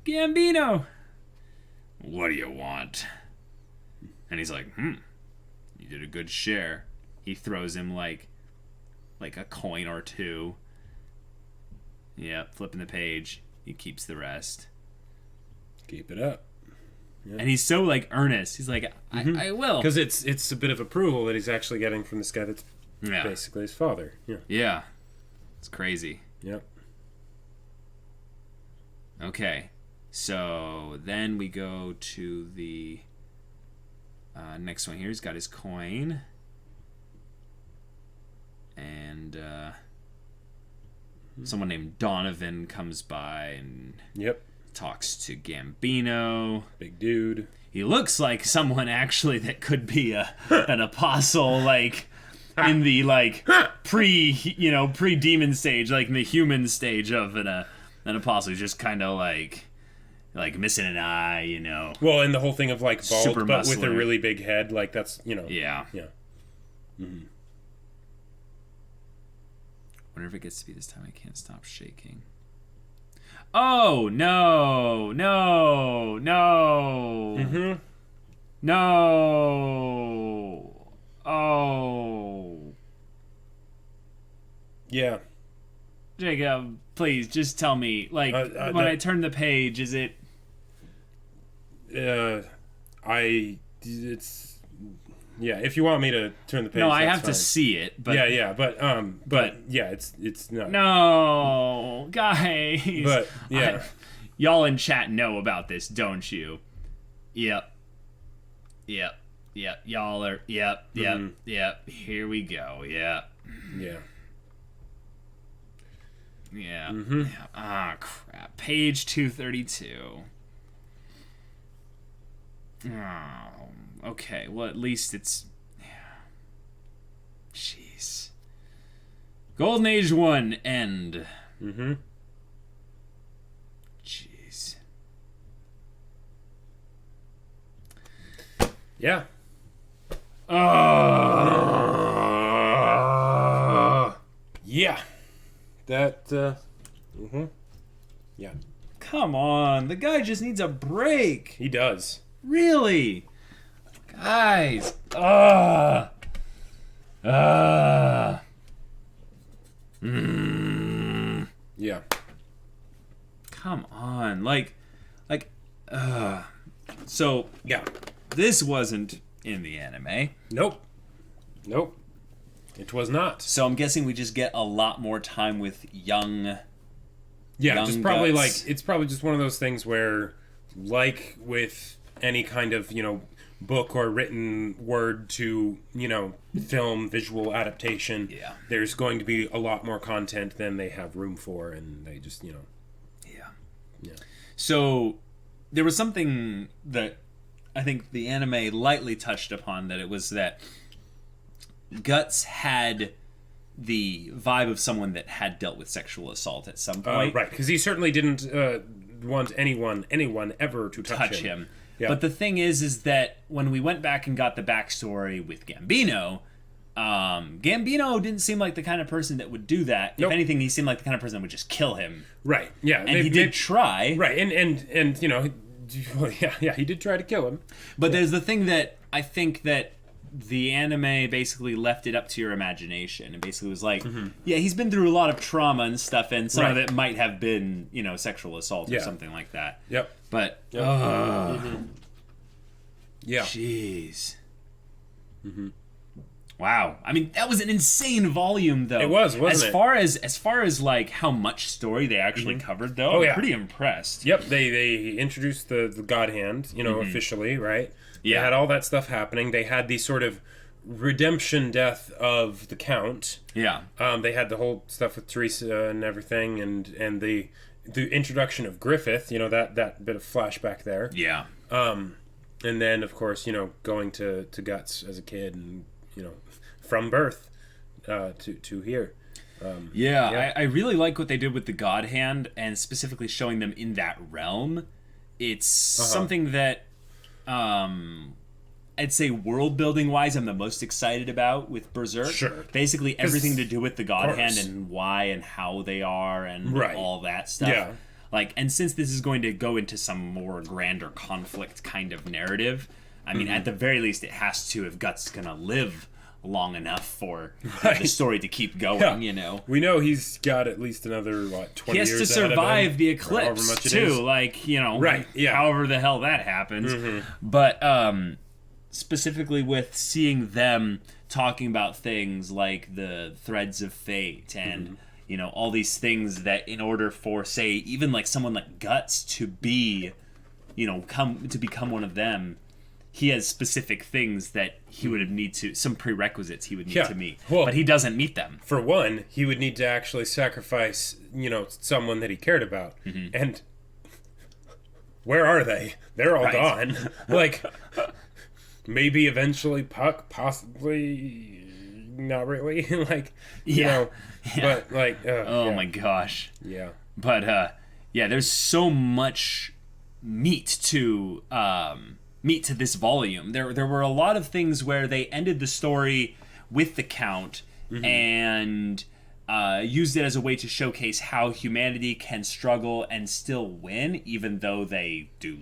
Gambino! What do you want? And he's like, you did a good share. He throws him like a coin or two. Yeah, flipping the page. He keeps the rest. Keep it up. Yeah. And he's so like earnest. He's like, I will. Because it's a bit of approval that he's actually getting from this guy that's basically his father. Yeah. Yeah. It's crazy. Yep. Okay. So then we go to the next one here. He's got his coin. And someone named Donovan comes by and talks to Gambino. Big dude. He looks like someone actually that could be an apostle, like in the like pre-demon stage, like in the human stage of an apostle. He's just kind of like missing an eye, you know. Well, and the whole thing of like bald, Super but muscular. with a really big head, like that's, you know. Yeah. Yeah. Mm-hmm. Whenever it gets to be this time, I can't stop shaking. Oh, no. Mm-hmm. No. Oh. Yeah. Jacob, please, just tell me, like, when I turn the page, is it... if you want me to turn the page, No, I that's have fine. to see it, but... but yeah, it's not. No, guys. But, yeah. Y'all in chat know about this, don't you? Yep. Y'all are... Yep. Here we go. Yep. Yeah. Yeah. Mm-hmm. Ah, crap. Page 232. Oh, okay. Well, at least it's... Jeez. Golden Age 1, end. Mm-hmm. Jeez. Yeah. Yeah. That, yeah. Come on. The guy just needs a break. He does. Really? Guys. Yeah. Come on. So, Yeah. this wasn't in the anime. Nope. It was not. So I'm guessing we just get a lot more time with young just probably Guts. like, it's probably just one of those things where, like with any kind of, book or written word to, film, visual adaptation, there's going to be a lot more content than they have room for, and they just, Yeah. So there was something that I think the anime lightly touched upon, that it was that Guts had the vibe of someone that had dealt with sexual assault at some point. Right, because he certainly didn't want anyone ever to touch him. Yeah. But the thing is that when we went back and got the backstory with Gambino, Gambino didn't seem like the kind of person that would do that. Nope. If anything, he seemed like the kind of person that would just kill him. Right. Yeah. And he did try. Right. And you know, well, yeah, he did try to kill him. But there's the thing that I think that the anime basically left it up to your imagination and basically was like, yeah, he's been through a lot of trauma and stuff, and some of it might have been, you know, sexual assault or something like that. Yep. But, yeah. Jeez. Wow. I mean, that was an insane volume, though. It was, wasn't it? As far as like how much story they actually covered, though, I'm pretty impressed. Yep. They introduced the God Hand, you know, officially, right? Yeah. They had all that stuff happening. They had the sort of redemption death of the Count. Yeah. They had the whole stuff with Teresa and everything, and the introduction of Griffith. You know, that bit of flashback there. Yeah. And then of course, you know, going to Guts as a kid, and you know, from birth to here. I really like what they did with the God Hand, and specifically showing them in that realm. It's something that I'd say world building wise I'm the most excited about with Berserk. Sure. Basically everything to do with the God Hand and why and how they are and all that stuff. Yeah. Like, and since this is going to go into some more grander conflict kind of narrative, I mean, at the very least, it has to, if Guts gonna live long enough for the story to keep going, you know. We know he's got at least another, 20 years He has to ahead of survive him, the or however eclipse, much it too. is. Like, you know, yeah. however the hell that happens. But specifically with seeing them talking about things like the threads of fate and, you know, all these things that in order for, say, even like someone like Guts to be, you know, become one of them, he has specific things that he would need to, some prerequisites he would need to meet. Well, but he doesn't meet them. For one, he would need to actually sacrifice, you know, someone that he cared about. And where are they? They're all gone. Like, maybe eventually Puck, possibly not really. Like, you know, but like, oh my gosh. Yeah. But, there's so much meat to this volume. There were a lot of things where they ended the story with the Count and used it as a way to showcase how humanity can struggle and still win, even though they do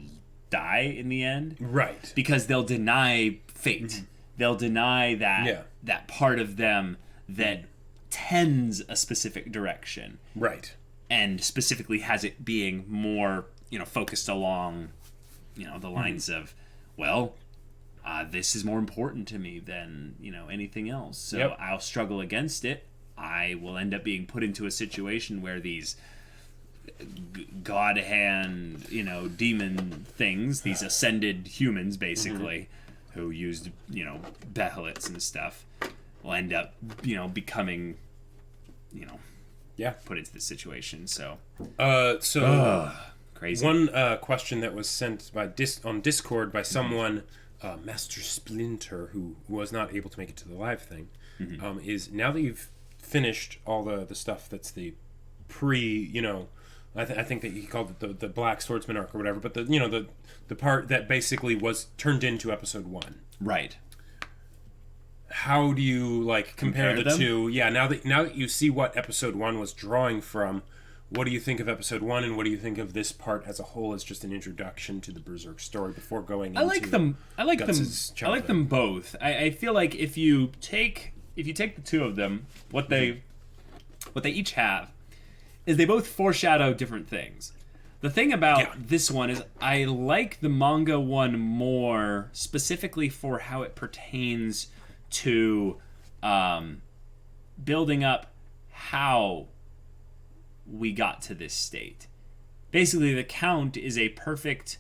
die in the end. Right. Because they'll deny fate. They'll deny that part of them that tends a specific direction. Right. And specifically has it being more, you know, focused along, you know, the lines of, well, this is more important to me than, you know, anything else. So I'll struggle against it. I will end up being put into a situation where these God Hand, you know, demon things, these ascended humans, basically, who used, you know, behelets and stuff, will end up, you know, becoming, you know, put into this situation. So, crazy. One question that was sent on Discord by someone, Master Splinter, who was not able to make it to the live thing, is now that you've finished all the stuff that's the you know, I think that he called it the Black Swordsman arc or whatever, but the, you know, the part that basically was turned into episode 1. Right. How do you like compare the them? two? Yeah, now that you see what episode 1 was drawing from, what do you think of episode 1, and what do you think of this part as a whole as just an introduction to the Berserk story before going into I like them both. I feel like if you take the two of them, what they each have is they both foreshadow different things. The thing about this one is I like the manga one more specifically for how it pertains to building up how we got to this state. Basically, the Count is a perfect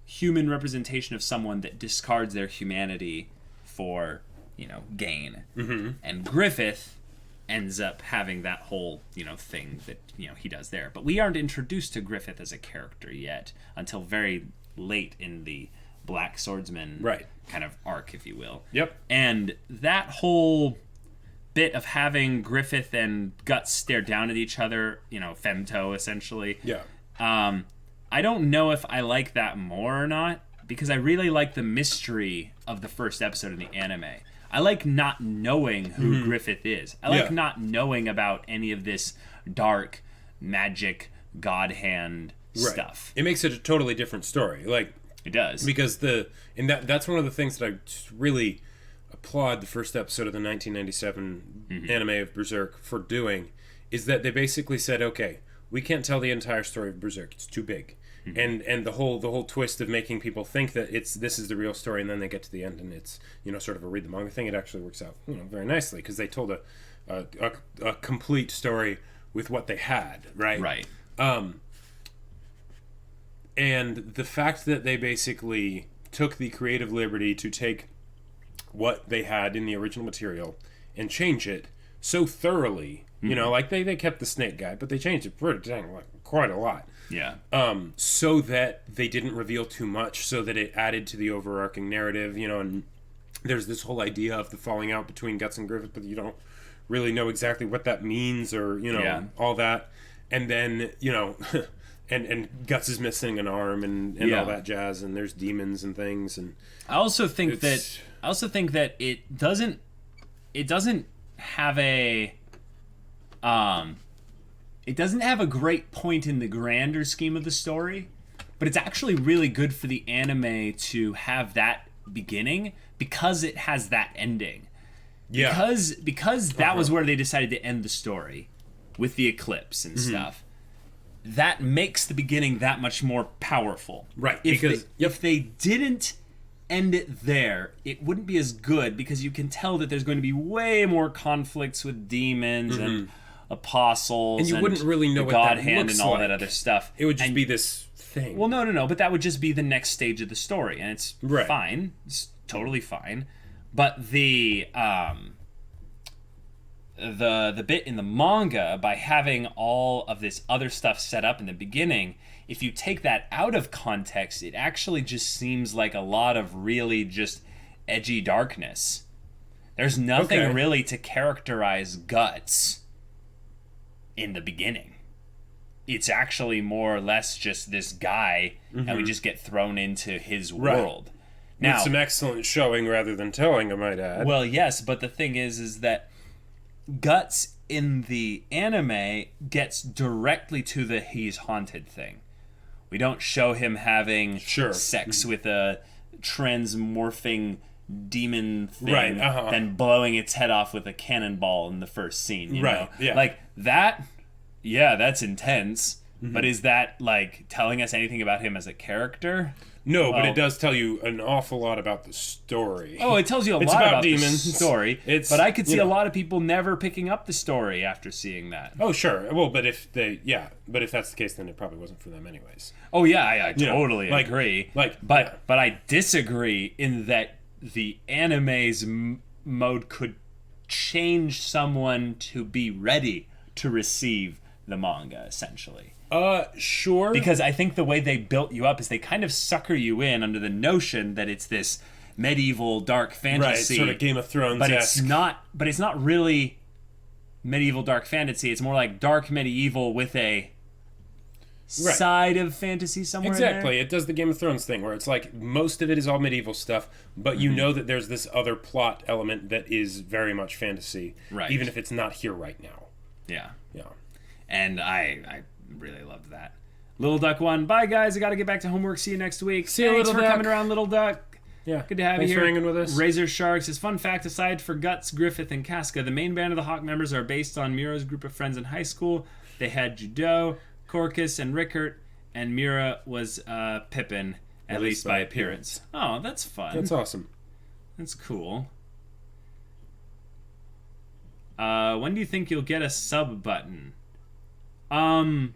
human representation of someone that discards their humanity for, you know, gain. And Griffith ends up having that whole, you know, thing that, you know, he does there. But we aren't introduced to Griffith as a character yet until very late in the Black Swordsman kind of arc, if you will. Yep. And that whole bit of having Griffith and Guts stare down at each other, you know, femto essentially. Yeah. I don't know if I like that more or not, because I really like the mystery of the first episode of the anime. I like not knowing who Griffith is. I like not knowing about any of this dark magic god hand stuff. It makes it a totally different story. Like, it does. Because that's one of the things that I really applaud the first episode of the 1997 anime of Berserk for doing, is that they basically said, okay, we can't tell the entire story of Berserk. It's too big. And the whole twist of making people think that this is the real story, and then they get to the end and it's, you know, sort of a read the manga thing. It actually works out, you know, very nicely, because they told a complete story with what they had, right? Right. And the fact that they basically took the creative liberty to take what they had in the original material and change it so thoroughly, you know, like they kept the snake guy, but they changed it quite a lot. Yeah. So that they didn't reveal too much, so that it added to the overarching narrative, you know, and there's this whole idea of the falling out between Guts and Griffith, but you don't really know exactly what that means, or, you know, all that. And then, you know, and Guts is missing an arm and all that jazz, and there's demons and things, and I also think that it doesn't have a it doesn't have a great point in the grander scheme of the story, but it's actually really good for the anime to have that beginning, because it has that ending. Yeah. Because that was where they decided to end the story, with the eclipse and stuff. That makes the beginning that much more powerful. Right. If they didn't end it there, it wouldn't be as good, because you can tell that there's going to be way more conflicts with demons and apostles, and you wouldn't really know what God that hand looks and all like. that other stuff. It would just be this thing. Well, no, but that would just be the next stage of the story, and it's fine. It's totally fine. But the bit in the manga, by having all of this other stuff set up in the beginning, if you take that out of context, it actually just seems like a lot of really just edgy darkness. There's nothing really to characterize Guts in the beginning. It's actually more or less just this guy, and we just get thrown into his world. Now, with some excellent showing rather than telling, I might add. Well, yes, but the thing is that Guts in the anime gets directly to the he's haunted thing. We don't show him having sex with a transmorphing demon thing, then blowing its head off with a cannonball in the first scene. You know? Yeah. Like that. Yeah, that's intense. But is that like telling us anything about him as a character? No, but it does tell you an awful lot about the story. Oh, it tells you a lot about demons. The story. But I could see a lot of people never picking up the story after seeing that. Oh, sure. Well, but if that's the case, then it probably wasn't for them anyways. Oh yeah, I totally agree. But I disagree in that the anime's mode could change someone to be ready to receive the manga, essentially. Sure. Because I think the way they built you up is they kind of sucker you in under the notion that it's this medieval dark fantasy, sort of Game of Thrones. But it's not really medieval dark fantasy. It's more like dark medieval with a side of fantasy somewhere. Exactly. In there. It does the Game of Thrones thing where it's like most of it is all medieval stuff, but you know that there's this other plot element that is very much fantasy, even if it's not here right now. Yeah. Yeah. And I really loved that. Little Duck 1. Bye, guys. I got to get back to homework. See you next week. See you, Thanks Little for Duck. coming around, Little Duck. Yeah. Good to have Thanks you here. for hanging with us. Razor Sharks. As fun fact, aside for Guts, Griffith, and Casca, the main band of the Hawk members are based on Mira's group of friends in high school. They had Judo, Corcus, and Rickert, and Mira was Pippin, at least by appearance. Oh, that's fun. That's awesome. That's cool. When do you think you'll get a sub button? I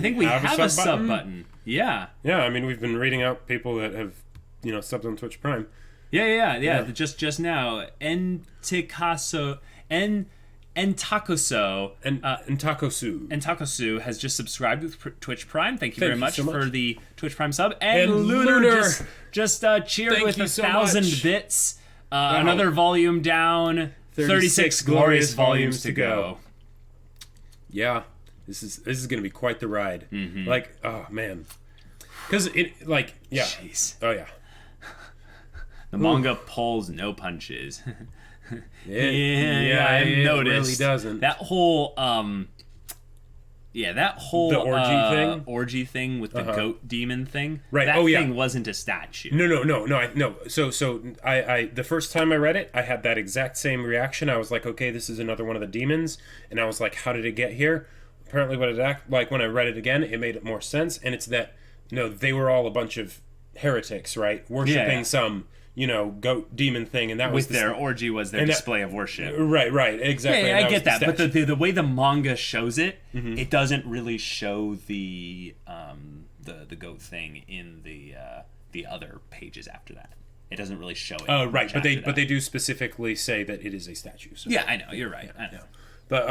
think we have a sub button. Yeah. Yeah, I mean, we've been reading out people that have, subbed on Twitch Prime. Yeah. Just now, Entakosu has just subscribed with Twitch Prime. Thank you very much for the Twitch Prime sub. And Lunar just cheered with 1,000 bits. Another volume down. 36 glorious volumes to go. Yeah. This is going to be quite the ride. Mm-hmm. Like, oh, man. Because Jeez. Oh, yeah. The manga pulls no punches. I've it noticed. really doesn't. That whole The orgy thing with the goat demon thing. Right. That Oh, yeah. thing wasn't a statue. No. So I the first time I read it, I had that exact same reaction. I was like, okay, this is another one of the demons, and I was like, how did it get here? Apparently, what it like when I read it again, it made more sense, and it's that they were all a bunch of heretics, right, worshiping some goat demon thing, and that was their orgy was their display of worship. Right, exactly. Yeah, I get that, but the way the manga shows it, Mm-hmm. it doesn't really show the goat thing in the other pages after that. It doesn't really show it. Right, but they do specifically say that it is a statue. So. Yeah, I know. You're right. I know. But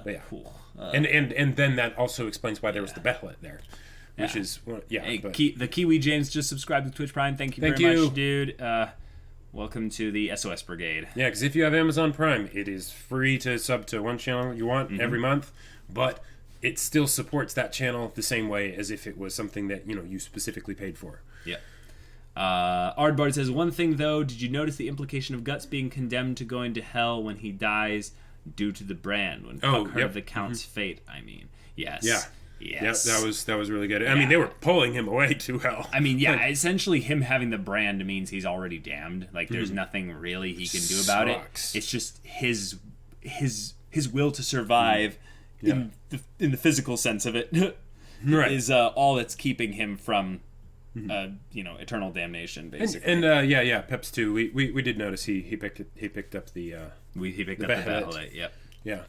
yeah. Cool. And then that also explains why there was the Behelit there, which is Hey, but, the Kiwi James just subscribed to Twitch Prime. Thank you very much, dude. Welcome to the SOS Brigade. yeah, because if you have Amazon Prime, it is free to sub to one channel you want every month, but it still supports that channel the same way as if it was something that you specifically paid for. Yeah. Ardbard says, one thing though, did you notice the implication of Guts being condemned to going to hell when he dies due to the brand? When Puck heard of the Count's fate, I mean. Yes. Yeah. Yes. Yep, that was really good. I mean, they were pulling him away to hell. I mean, yeah, essentially him having the brand means he's already damned. Like, there's nothing really he can do about it. It's just his will to survive in the physical sense of it Right. is all that's keeping him from eternal damnation, basically. And Peps too. We did notice he picked up the he picked up the Behelit. Behelit. Yep. Yeah.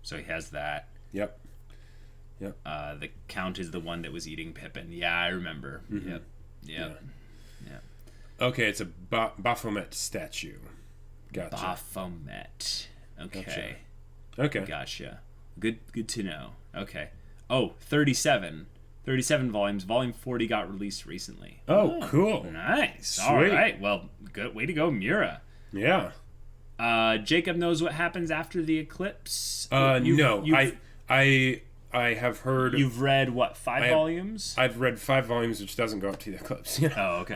So he has that. Yep. The Count is the one that was eating Pippin. Yeah, I remember. Yep. Yeah. Okay, it's a Baphomet statue. Gotcha. Baphomet. Okay. Okay. Gotcha. Good to know. Okay. Oh, 37. 37 volumes. Volume 40 got released recently. Oh, cool. Nice. Sweet. All right. Well, good way to go, Mura. Yeah. Jacob knows what happens after the eclipse. I have heard. You've read what, 5 volumes? I've read 5 volumes, which doesn't go up to the eclipse. Oh, okay.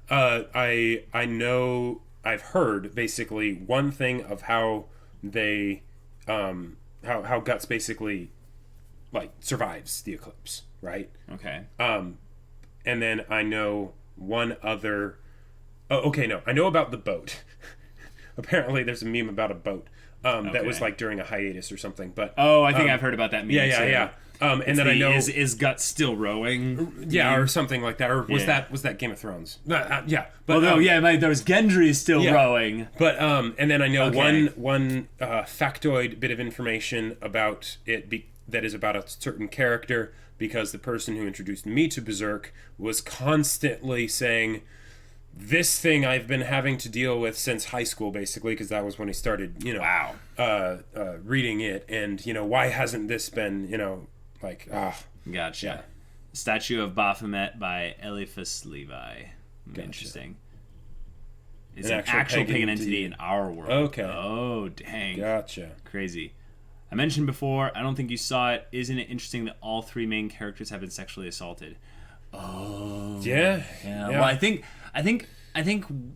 Yeah. I know. I've heard basically one thing of how they, how Guts basically, like, survives the eclipse, right? Okay. And then I know one other. Oh, okay. No, I know about the boat. Apparently, there's a meme about a boat. That was like during a hiatus or something, but I think I've heard about that meme. Yeah. And then I know is Guts still rowing? Yeah, or something like that, or was that Game of Thrones? Yeah, but there was Gendry still rowing. But and then I know one factoid bit of information about it that is about a certain character, because the person who introduced me to Berserk was constantly saying, this thing I've been having to deal with since high school, basically, because that was when he started, reading it. And, why hasn't this been, Gotcha. Yeah. Statue of Baphomet by Eliphas Levi. Gotcha. Interesting. It's an actual pagan entity in our world. Okay. Oh, dang. Gotcha. Crazy. I mentioned before, I don't think you saw it. Isn't it interesting that all 3 main characters have been sexually assaulted? Oh. Yeah. Well, I think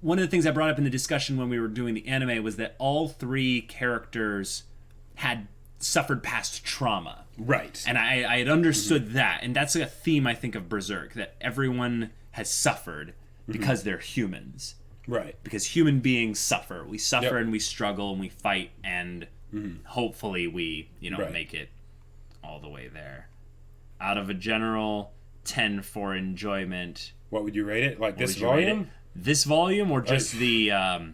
one of the things I brought up in the discussion when we were doing the anime was that all 3 characters had suffered past trauma. Right. And I had understood that. And that's a theme, I think, of Berserk, that everyone has suffered because they're humans. Right. Because human beings suffer. We suffer and we struggle and we fight, and hopefully we, make it all the way there. Out of a general 10 for enjoyment. What would you rate it? Like this volume? This volume, or just the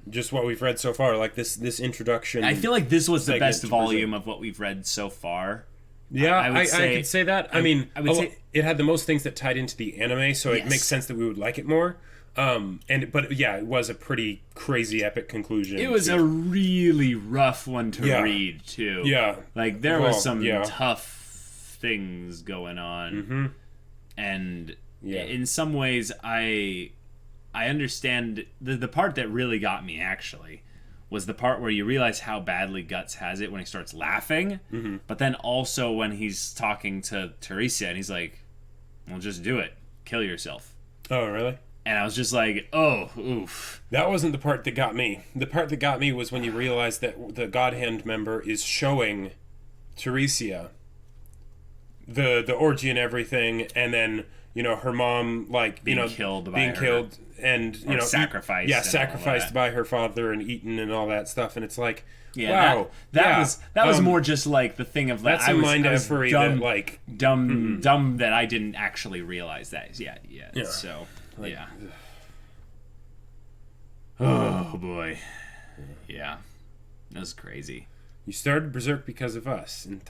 just what we've read so far, like this introduction. I feel like this was the best volume of what we've read so far. Yeah, I could say that. I would say it had the most things that tied into the anime, so it makes sense that we would like it more. But it was a pretty crazy epic conclusion. It was a really rough one to read too. Yeah, like there was some tough things going on, and in some ways I understand the part that really got me actually was the part where you realize how badly Guts has it when he starts laughing, but then also when he's talking to Teresa and he's like, well, just do it. Kill yourself. Oh, really? And I was just like, oh, oof. That wasn't the part that got me. The part that got me was when you realize that the God Hand member is showing Teresa the orgy and everything, and then, you know, her mom, like, Being you know, killed by being her. killed and, you know, sacrificed. yeah, and all sacrificed that. by her father and eaten and all that stuff. And it's like, Yeah, wow, that was more just like the thing of like, that's a mind effery that, like, dumb that I didn't actually realize that yet. Yeah. So Like, yeah. Oh boy. Yeah. That was crazy. you started Berserk because of us in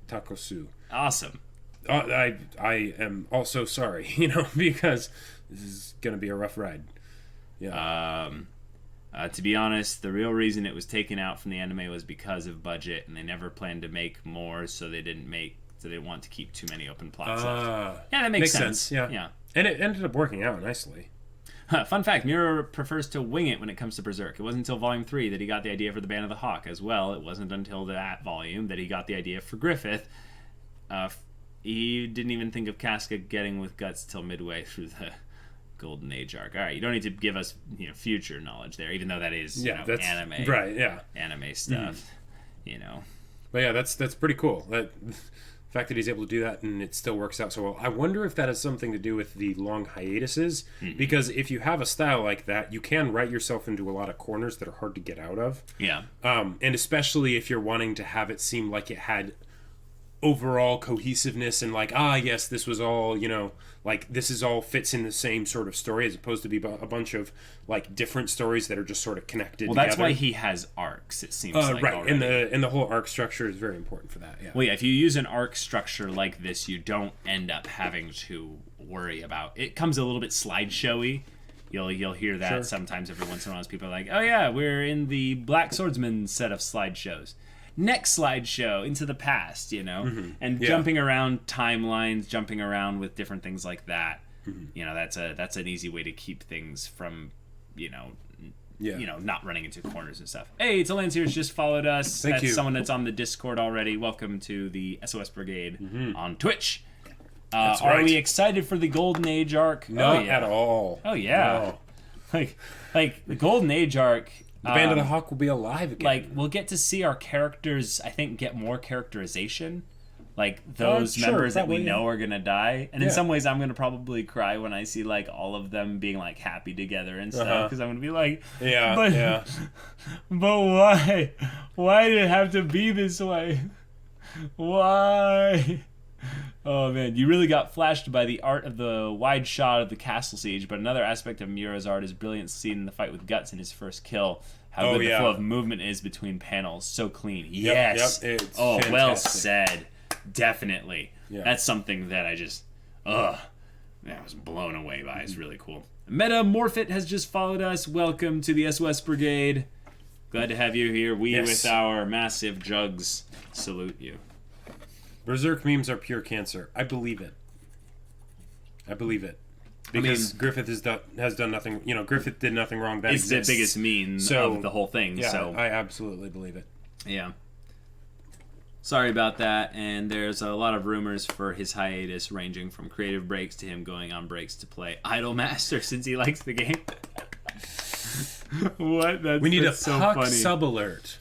Takosu. Awesome. I am also sorry, you know, because this is gonna be a rough ride. Yeah. To be honest, the real reason it was taken out from the anime was because of budget, and they never planned to make more, so they didn't want to keep too many open plots left. Yeah, that makes sense. Yeah. And it ended up working out nicely. Fun fact, Miro prefers to wing it when it comes to Berserk. It wasn't until Volume 3 that he got the idea for the Band of the Hawk as well. It wasn't until that volume that he got the idea for Griffith. He didn't even think of Casca getting with Guts till midway through the Golden Age arc. All right, you don't need to give us, you know, future knowledge there, even though that is that's anime, right? Yeah, anime stuff. You know, but yeah, that's pretty cool. The fact that he's able to do that and it still works out so well. I wonder if that has something to do with the long hiatuses, because if you have a style like that, you can write yourself into a lot of corners that are hard to get out of. Yeah. And especially if you're wanting to have it seem like it had overall cohesiveness and like, yes, this was all, you know, like this is all fits in the same sort of story, as opposed to be a bunch of like different stories that are just sort of connected Well, together. that's why he has arcs, it seems like. Right, already. and the whole arc structure is very important for that. Yeah. Well, yeah, if you use an arc structure like this, you don't end up having to worry about it. Comes a little bit slideshowy. You'll hear that sometimes every once in a while as people are like, oh yeah, we're in the Black Swordsman set of slideshows. Next slideshow into the past, you know, and jumping around timelines, jumping around with different things like that. You know, that's an easy way to keep things from, you know, not running into corners and stuff. Hey, it's Lance here. Just followed us. Thank you. Someone that's on the Discord already. Welcome to the SOS Brigade on Twitch. That's Are right. we excited for the Golden Age arc? Not at all. Oh yeah. No. Like the Golden Age arc. The Band of the Hawk will be alive again. Like, we'll get to see our characters, I think, get more characterization. Like, those members that we know are going to die. And in some ways, I'm going to probably cry when I see, like, all of them being, like, happy together and stuff. Because I'm going to be like, but why? Why did it have to be this way? Why? Oh, man. You really got flashed by the art of the wide shot of the castle siege, but another aspect of Miura's art is brilliant scene in the fight with Guts in his first kill. How good the flow of movement is between panels. So clean. Yes. Yep, it's fantastic. Well said. Definitely. Yeah. That's something that I just... I was blown away by. It's really cool. Metamorphit has just followed us. Welcome to the SOS Brigade. Glad to have you here. We, with our massive jugs, salute you. Berserk memes are pure cancer. I believe it. Because Griffith has done nothing. You know, Griffith did nothing wrong. That it's exists. the biggest meme of the whole thing. Yeah, so I absolutely believe it. Yeah. Sorry about that. And there's a lot of rumors for his hiatus, ranging from creative breaks to him going on breaks to play Idolmaster since he likes the game. What? We need a so puck funny. sub-alert.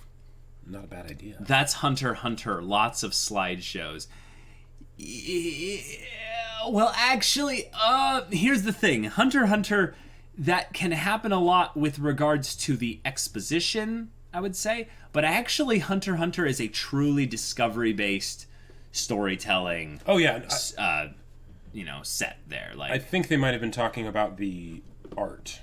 Not a bad idea. That's Hunter x Hunter. Lots of slideshows. Well, actually, here's the thing. Hunter x Hunter, that can happen a lot with regards to the exposition, I would say. But actually, Hunter x Hunter is a truly discovery-based storytelling. Oh yeah, set there. Like, I think they might have been talking about the art.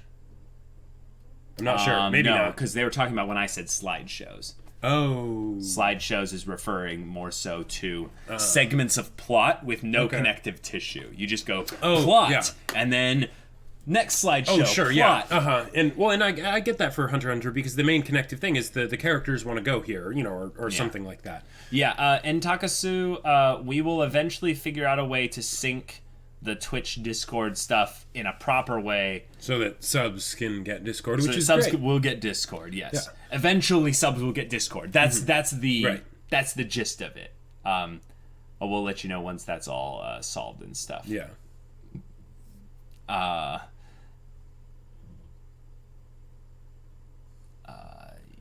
I'm not sure. Maybe no, not. because they were talking about when I said slideshows. Oh. Slideshows is referring more so to segments of plot with no connective tissue. You just go plot, and then next slideshow. Oh, sure, plot. And I get that for Hunter x Hunter, because the main connective thing is the characters want to go here, you know, or something like that. Yeah, and Takasu, we will eventually figure out a way to sync the Twitch Discord stuff in a proper way, so that subs can get Discord, so which is subs great. will get Discord. Yes, Yeah. Eventually subs will get Discord. That's the gist of it. We'll let you know once that's all solved and stuff. Yeah.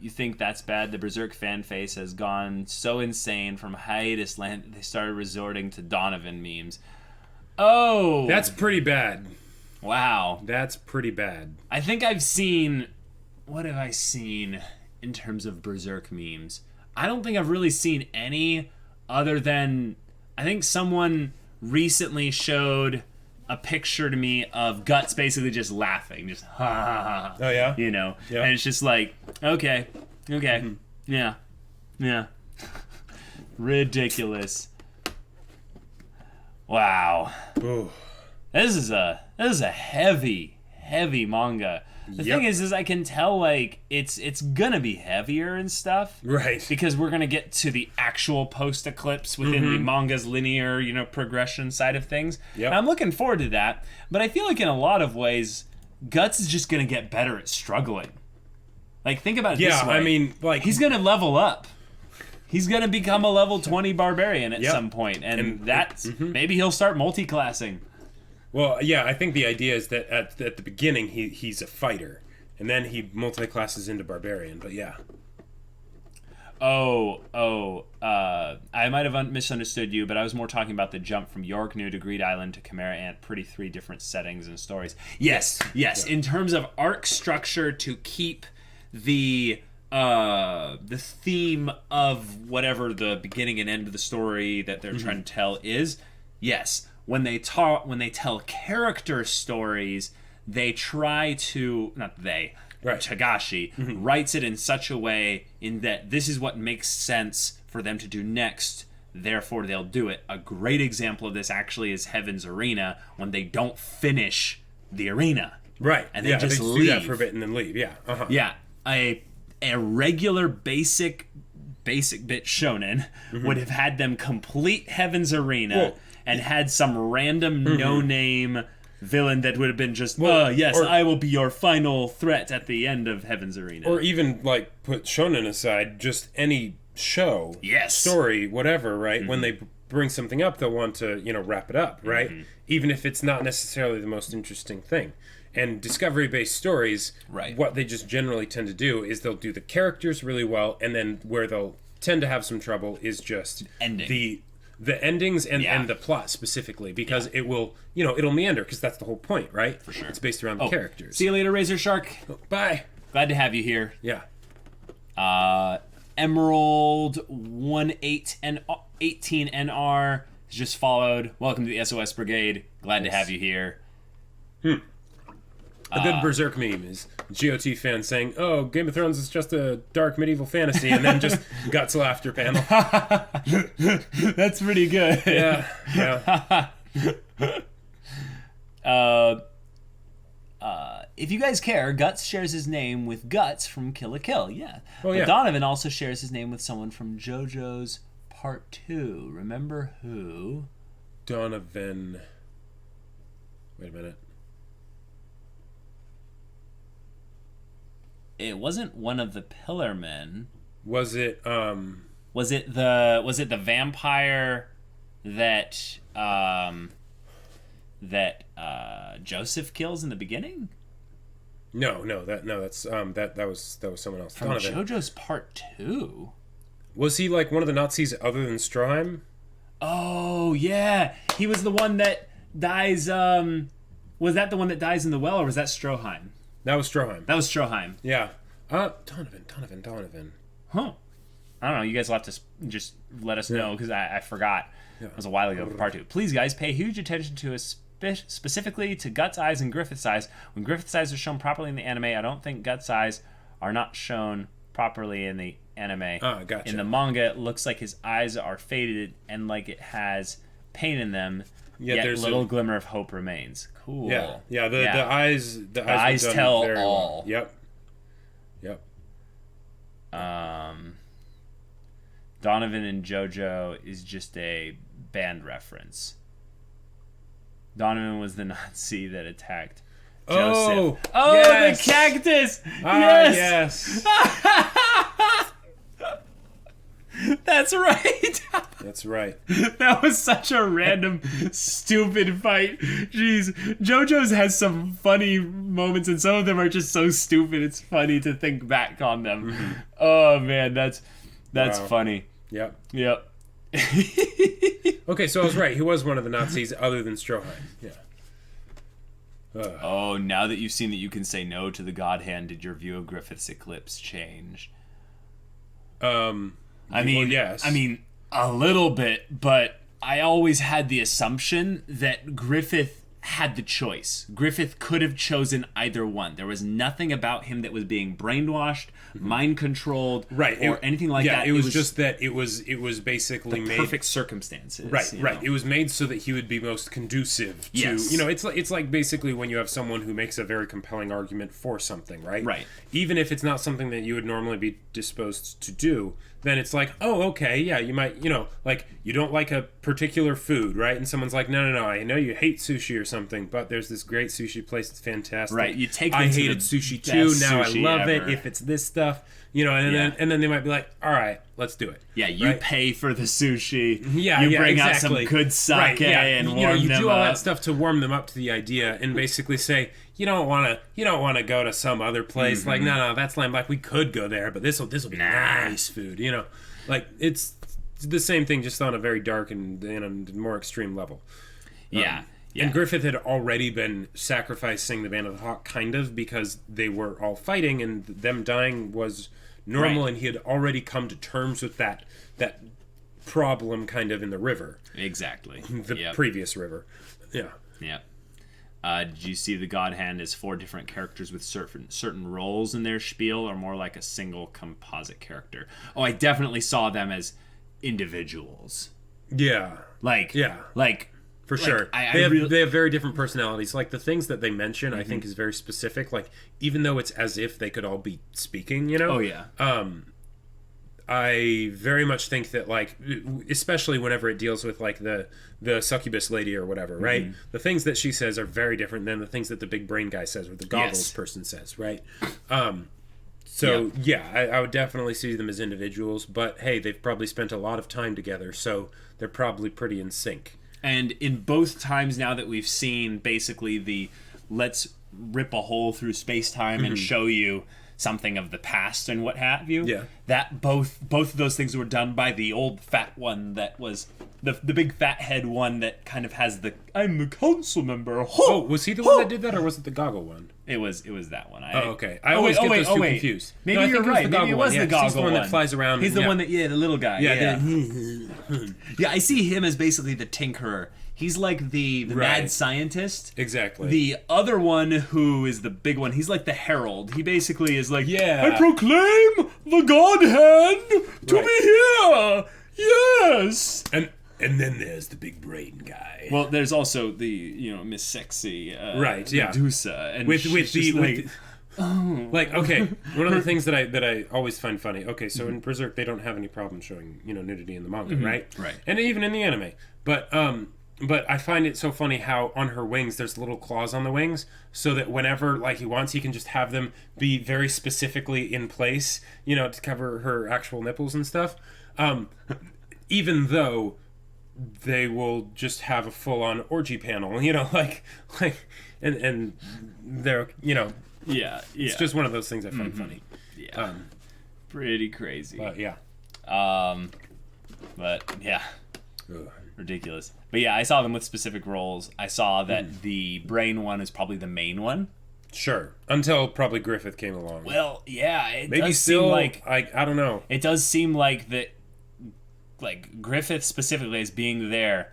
you think that's bad? The Berserk fan face has gone so insane from hiatus land that they started resorting to Donovan memes. Oh! That's pretty bad. Wow. That's pretty bad. I think I've seen... What have I seen in terms of Berserk memes? I don't think I've really seen any other than... I think someone recently showed a picture to me of Guts basically just laughing. Just ha ha ha. Oh, yeah? You know? Yeah. And it's just like, okay. Yeah. Ridiculous. Wow. Ooh. This is a heavy manga. The thing is I can tell, like, it's gonna be heavier and stuff. Right. Because we're gonna get to the actual post-eclipse within the manga's linear, progression side of things. Yep. And I'm looking forward to that. But I feel like in a lot of ways, Guts is just gonna get better at struggling. Like, think about it this way. I mean, like... He's gonna level up. He's gonna become a level 20 barbarian at some point. And that's... Maybe he'll start multi-classing. Well, yeah, I think the idea is that at the beginning he's a fighter, and then he multi-classes into barbarian. But yeah. I might have misunderstood you, but I was more talking about the jump from York New to Greed Island to Chimera Ant. Pretty 3 different settings and stories. Yes. Yeah. In terms of arc structure to keep the theme of whatever the beginning and end of the story that they're trying to tell is, yes. When they tell character stories, they try to Tagashi writes it in such a way in that this is what makes sense for them to do next, therefore they'll do it. A great example of this actually is Heaven's Arena, when they don't finish the arena. Right. And they just leave. Do that for a bit and then leave. Yeah. Uh-huh. Yeah. A regular basic bit shonen would have had them complete Heaven's Arena and had some random no-name villain that would have been just, I will be your final threat at the end of Heaven's Arena. Or even, like, put shonen aside, just any show, story, whatever, right? When they bring something up, they'll want to, wrap it up, right? Even if it's not necessarily the most interesting thing. And discovery-based stories, what they just generally tend to do is they'll do the characters really well, and then where they'll tend to have some trouble is just the endings and the plot specifically, because it will, it'll meander, because that's the whole point, right? For sure. It's based around the characters. See you later, Razor Shark. Bye. Glad to have you here. Yeah. Emerald 18 NR just followed. Welcome to the SOS Brigade. Glad to have you here. A good Berserk meme is GOT fans saying, "Oh, Game of Thrones is just a dark medieval fantasy," and then just Guts laughter panel. That's pretty good. Yeah. If you guys care, Guts shares his name with Guts from Kill la Kill. Yeah. Oh, yeah. But Donovan also shares his name with someone from JoJo's Part 2. Remember who? Donovan. Wait a minute. It wasn't one of the Pillar Men. Was it Was it the vampire that Joseph kills in the beginning? No, that was someone else. From Donovan. JoJo's Part 2? Was he like one of the Nazis other than Stroheim? Oh yeah, he was the one that dies. Was that the one that dies in the well, or was that Stroheim? That was Stroheim. That was Stroheim. Yeah. Donovan. Huh. I don't know. You guys will have to just let us know, because I forgot. Yeah. It was a while ago for Part 2. Please, guys, pay huge attention to specifically to Guts' eyes and Griffith's eyes. When Griffith's eyes are shown properly in the anime, I don't think Guts' eyes are not shown properly in the anime. Gotcha. In the manga, it looks like his eyes are faded and like it has pain in them. Yet there's a little glimmer of hope remains. Cool. Yeah. The eyes tell very all. Well. Yep. Donovan and JoJo is just a band reference. Donovan was the Nazi that attacked Joseph. Oh, yes. The cactus! Yes! That's right. That's right. That was such a random, stupid fight. Jeez. JoJo's has some funny moments, and some of them are just so stupid, it's funny to think back on them. Mm-hmm. Oh, man, that's Wow. funny. Yep. Yep. Okay, so I was right. He was one of the Nazis other than Stroheim. Yeah. Oh, now that you've seen that you can say no to the God Hand, did your view of Griffith's eclipse change? I mean, yes. I mean, a little bit, but I always had the assumption that Griffith had the choice. Griffith could have chosen either one. There was nothing about him that was being brainwashed, mind controlled, Right, or anything like that. It was just that it was basically the made perfect circumstances. Right, you right. know? It was made so that he would be most conducive to, Yes. you know, it's like basically when you have someone who makes a very compelling argument for something, right? Right. Even if it's not something that you would normally be disposed to do, then it's like, oh, okay, yeah, you might, you know, like, you don't like a particular food, right? And someone's like, no, I know you hate sushi or something, but there's this great sushi place that's fantastic. Right, you take I them to hated the sushi too, best now I sushi love ever. it, if it's this stuff, you know, and then they might be like, all right, let's do it. Yeah, you right? pay for the sushi. Yeah, you yeah, bring exactly. out some good sake Right, yeah. and warm you know, you them do all up. that stuff to warm them up to the idea, and basically say, you don't want to go to some other place. Like, no, that's lame. Like, we could go there, but this will be nice food. You know, like it's the same thing, just on a very dark and a more extreme level. Yeah. And Griffith had already been sacrificing the Band of the Hawk, kind of, because they were all fighting, and them dying was normal, Right. and he had already come to terms with that problem, kind of, in the river. Exactly. The previous river. Yeah. Yeah. Did you see the God Hand as 4 different characters with certain roles in their spiel, or more like a single composite character? Oh, I definitely saw them as individuals. Yeah. Like, Yeah. like For sure. They have very different personalities. Like, the things that they mention, I think, is very specific. Like, even though it's as if they could all be speaking, you know? Oh, yeah. I very much think that, like, especially whenever it deals with, like, the succubus lady or whatever, right? The things that she says are very different than the things that the big brain guy says or the goggles person says, right? So, I would definitely see them as individuals, but, hey, they've probably spent a lot of time together, so they're probably pretty in sync. And in both times now that we've seen basically the let's rip a hole through space-time and show you something of the past and what have you. Yeah. That both of those things were done by the old fat one that was the big fat head one that kind of has the I'm the council member. Oh, was he the one that did that, or was it the goggle one? It was that one. Okay. I always get those two confused. Maybe No, I you're think right. it was the Maybe it goggle was one. the goggle He's the one that flies around. He's the one that, the little guy. Yeah. Yeah, I see him as basically the tinkerer. He's like the mad scientist. Exactly. The other one, who is the big one, he's like the herald. He basically is like, Yeah. I proclaim the God Hand to be here. Yes. And then there's the big brain guy. Well, there's also the Miss Sexy, Right, yeah. Medusa, and with she's the just like, like, okay, one of the things that I always find funny. Okay, so in Berserk they don't have any problem showing nudity in the manga, right? Right. And even in the anime, but I find it so funny how on her wings there's little claws on the wings, so that whenever like he wants, he can just have them be very specifically in place, to cover her actual nipples and stuff. Even though they will just have a full-on orgy panel, and they're, yeah. it's just one of those things I find funny. Yeah. Pretty crazy. But yeah. But yeah. Ugh. Ridiculous. But yeah, I saw them with specific roles. I saw that the brain one is probably the main one. Sure. Until probably Griffith came along. Well, yeah, it Maybe does still, seem like I don't know. it does seem like that, like Griffith specifically as being there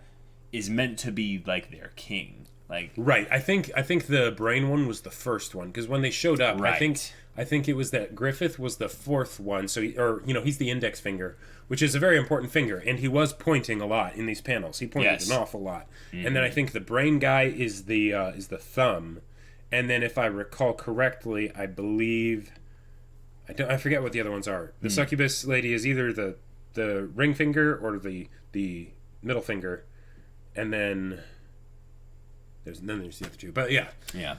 is meant to be like their king. Like, Right. I think the brain one was the first one, because when they showed up, Right. I think it was that Griffith was the fourth one. So he's the index finger, which is a very important finger, and he was pointing a lot in these panels. He pointed Yes. an awful lot. And then I think the brain guy is the thumb. And then if I recall correctly, I believe I forget what the other ones are. The succubus lady is either the ring finger or the middle finger, and then there's the other two. But yeah. yeah.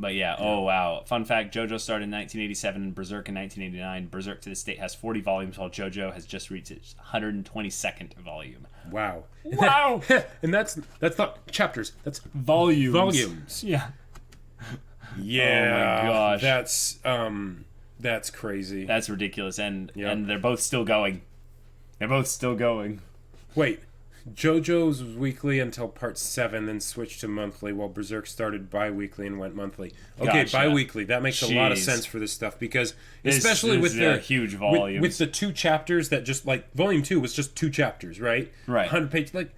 But yeah, oh wow. Fun fact, JoJo started in 1987 and Berserk in 1989. Berserk to this date has 40 volumes, while JoJo has just reached its 122nd volume. Wow. Wow! And that's not chapters. That's Volumes. volumes. Yeah. Yeah. Oh my gosh. That's crazy. That's ridiculous. And Yep. and they're both still going. Wait. JoJo's was weekly until part 7, then switched to monthly, while Berserk started bi-weekly and went monthly. Okay, Gotcha. bi-weekly. That makes a lot of Jeez. sense for this stuff, because This especially is with their the huge volumes. with the 2 chapters that just like volume 2 was just 2 chapters, right? Right. 100 pages, like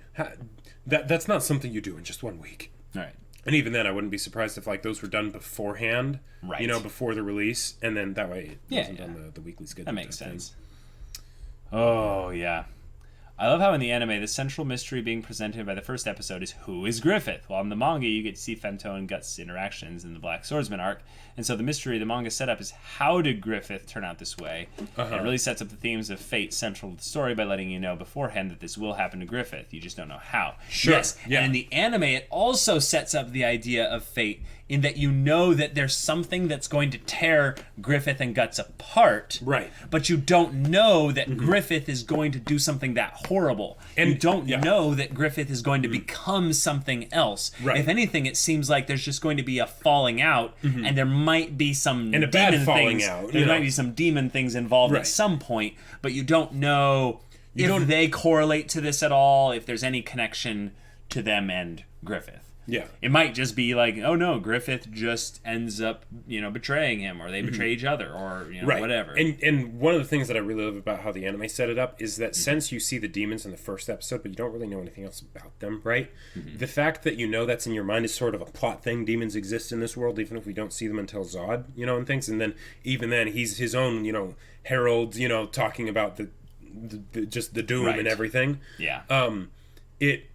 that's not something you do in just 1 week. Right. And even then, I wouldn't be surprised if like those were done beforehand, Right. You know, before the release, and then that way it Yeah, wasn't yeah. on the weekly schedule. That makes type thing. sense. Oh, yeah. I love how in the anime, the central mystery being presented by the first episode is who is Griffith, while in the manga, you get to see Fento and Guts' interactions in the Black Swordsman arc. And so the mystery the manga setup is how did Griffith turn out this way? And it really sets up the themes of fate central to the story by letting you know beforehand that this will happen to Griffith. You just don't know how. Sure. Yes, Yeah. and in the anime, it also sets up the idea of fate in that you know that there's something that's going to tear Griffith and Guts apart. Right. But you don't know that Griffith is going to do something that horrible. And you don't yeah. know that Griffith is going to become something else. Right. If anything, it seems like there's just going to be a falling out, and there might be some And a bad demon falling things. out, There you might know. be some demon things involved Right. at some point, but you don't know if they correlate to this at all, if there's any connection to them and Griffith. Yeah. It might just be like, oh no, Griffith just ends up, betraying him, or they betray each other, or Right. whatever. And one of the things that I really love about how the anime set it up is that since you see the demons in the first episode, but you don't really know anything else about them, right? The fact that you know that's in your mind is sort of a plot thing. Demons exist in this world, even if we don't see them until Zod, and things. And then even then, he's his own, herald, talking about the just the doom Right. and everything. Yeah. It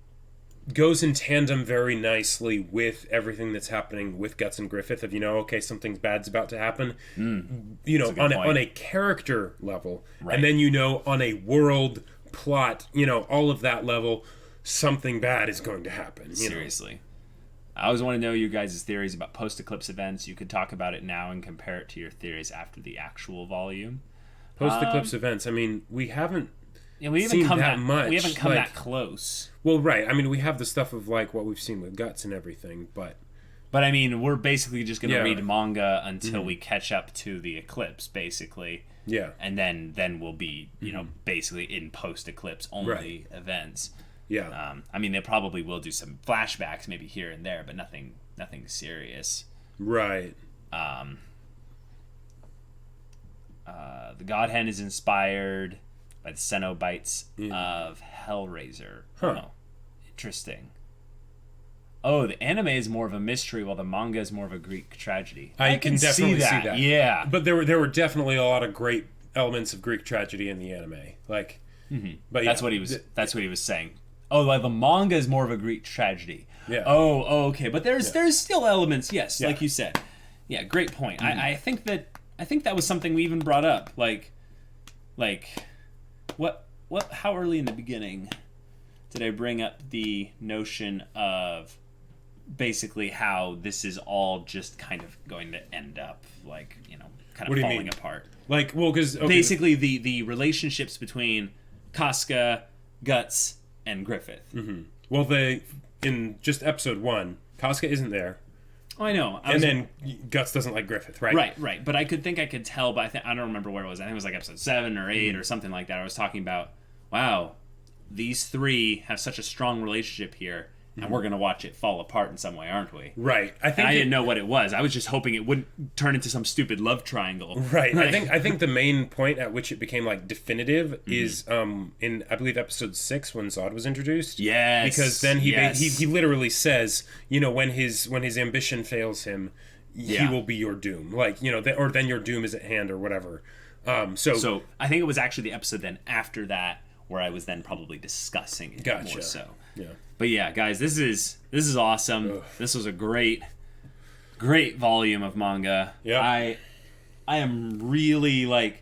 goes in tandem very nicely with everything that's happening with Guts and Griffith of, okay, something bad's about to happen, on a character level. Right. And then, on a world plot, all of that level, something bad is going to happen. Seriously. I always want to know you guys' theories about post-eclipse events. You could talk about it now and compare it to your theories after the actual volume. Post-eclipse events, I mean, we haven't We haven't seen come that much. We haven't come like, that close. Well, right. I mean, we have the stuff of, like, what we've seen with Guts and everything, but... But I mean, we're basically just going to Yeah. read manga until we catch up to the eclipse, basically. Yeah. And then we'll be, basically in post-eclipse only Right. events. Yeah. I mean, they probably will do some flashbacks maybe here and there, but nothing serious. Right. The Godhen is inspired by the Cenobites of Hellraiser. Huh. Oh, interesting. Oh, the anime is more of a mystery, while the manga is more of a Greek tragedy. I can definitely see that. Yeah. But there were definitely a lot of great elements of Greek tragedy in the anime. Like, but yeah, That's what he was saying. Oh, well, the manga is more of a Greek tragedy. Yeah. Oh, okay. But there's still elements, yes, Yeah. like you said. Yeah, great point. I think that was something we even brought up. Like what how early in the beginning did I bring up the notion of basically how this is all just kind of going to end up like, kind What of do you falling mean? apart. Like, well, because Basically the relationships between Casca, Guts, and Griffith. well, in just episode 1, Casca isn't there, Oh, I know. and then Guts doesn't like Griffith, right? Right. But I could tell, but I don't remember where it was. I think it was like episode 7 or 8 or something like that. I was talking about, wow, these three have such a strong relationship here, and we're going to watch it fall apart in some way, aren't we? Right. I think And I didn't know what it was. I was just hoping it wouldn't turn into some stupid love triangle. Right. I think the main point at which it became like definitive is in I believe episode 6 when Zod was introduced. Yes. Because then yes. he literally says, when his ambition fails him, he will be your doom. Like, or then your doom is at hand or whatever. So I think it was actually the episode then after that where I was then probably discussing it Gotcha. more so. Yeah. But yeah, guys, this is awesome. Ugh. This was a great volume of manga. Yeah. I am really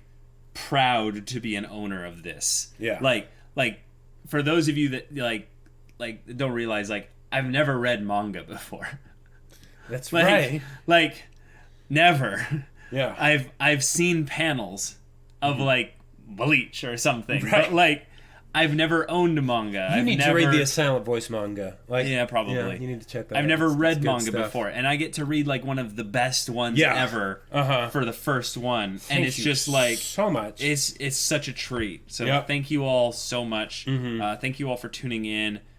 proud to be an owner of this. Yeah. Like for those of you that like don't realize I've never read manga before. That's like, right. Like, never. Yeah. I've seen panels of like Bleach or something, Right. but like I've never owned a manga. You I've need never, to read the Silent Voice manga. Like, Yeah, probably. Yeah, you need to check that out. I've never It's read good manga stuff. before, and I get to read like one of the best ones Yeah. ever Uh-huh. for the first one, and Thank it's you just like so much. it's such a treat. So Yep. thank you all so much. Mm-hmm. Thank you all for tuning in.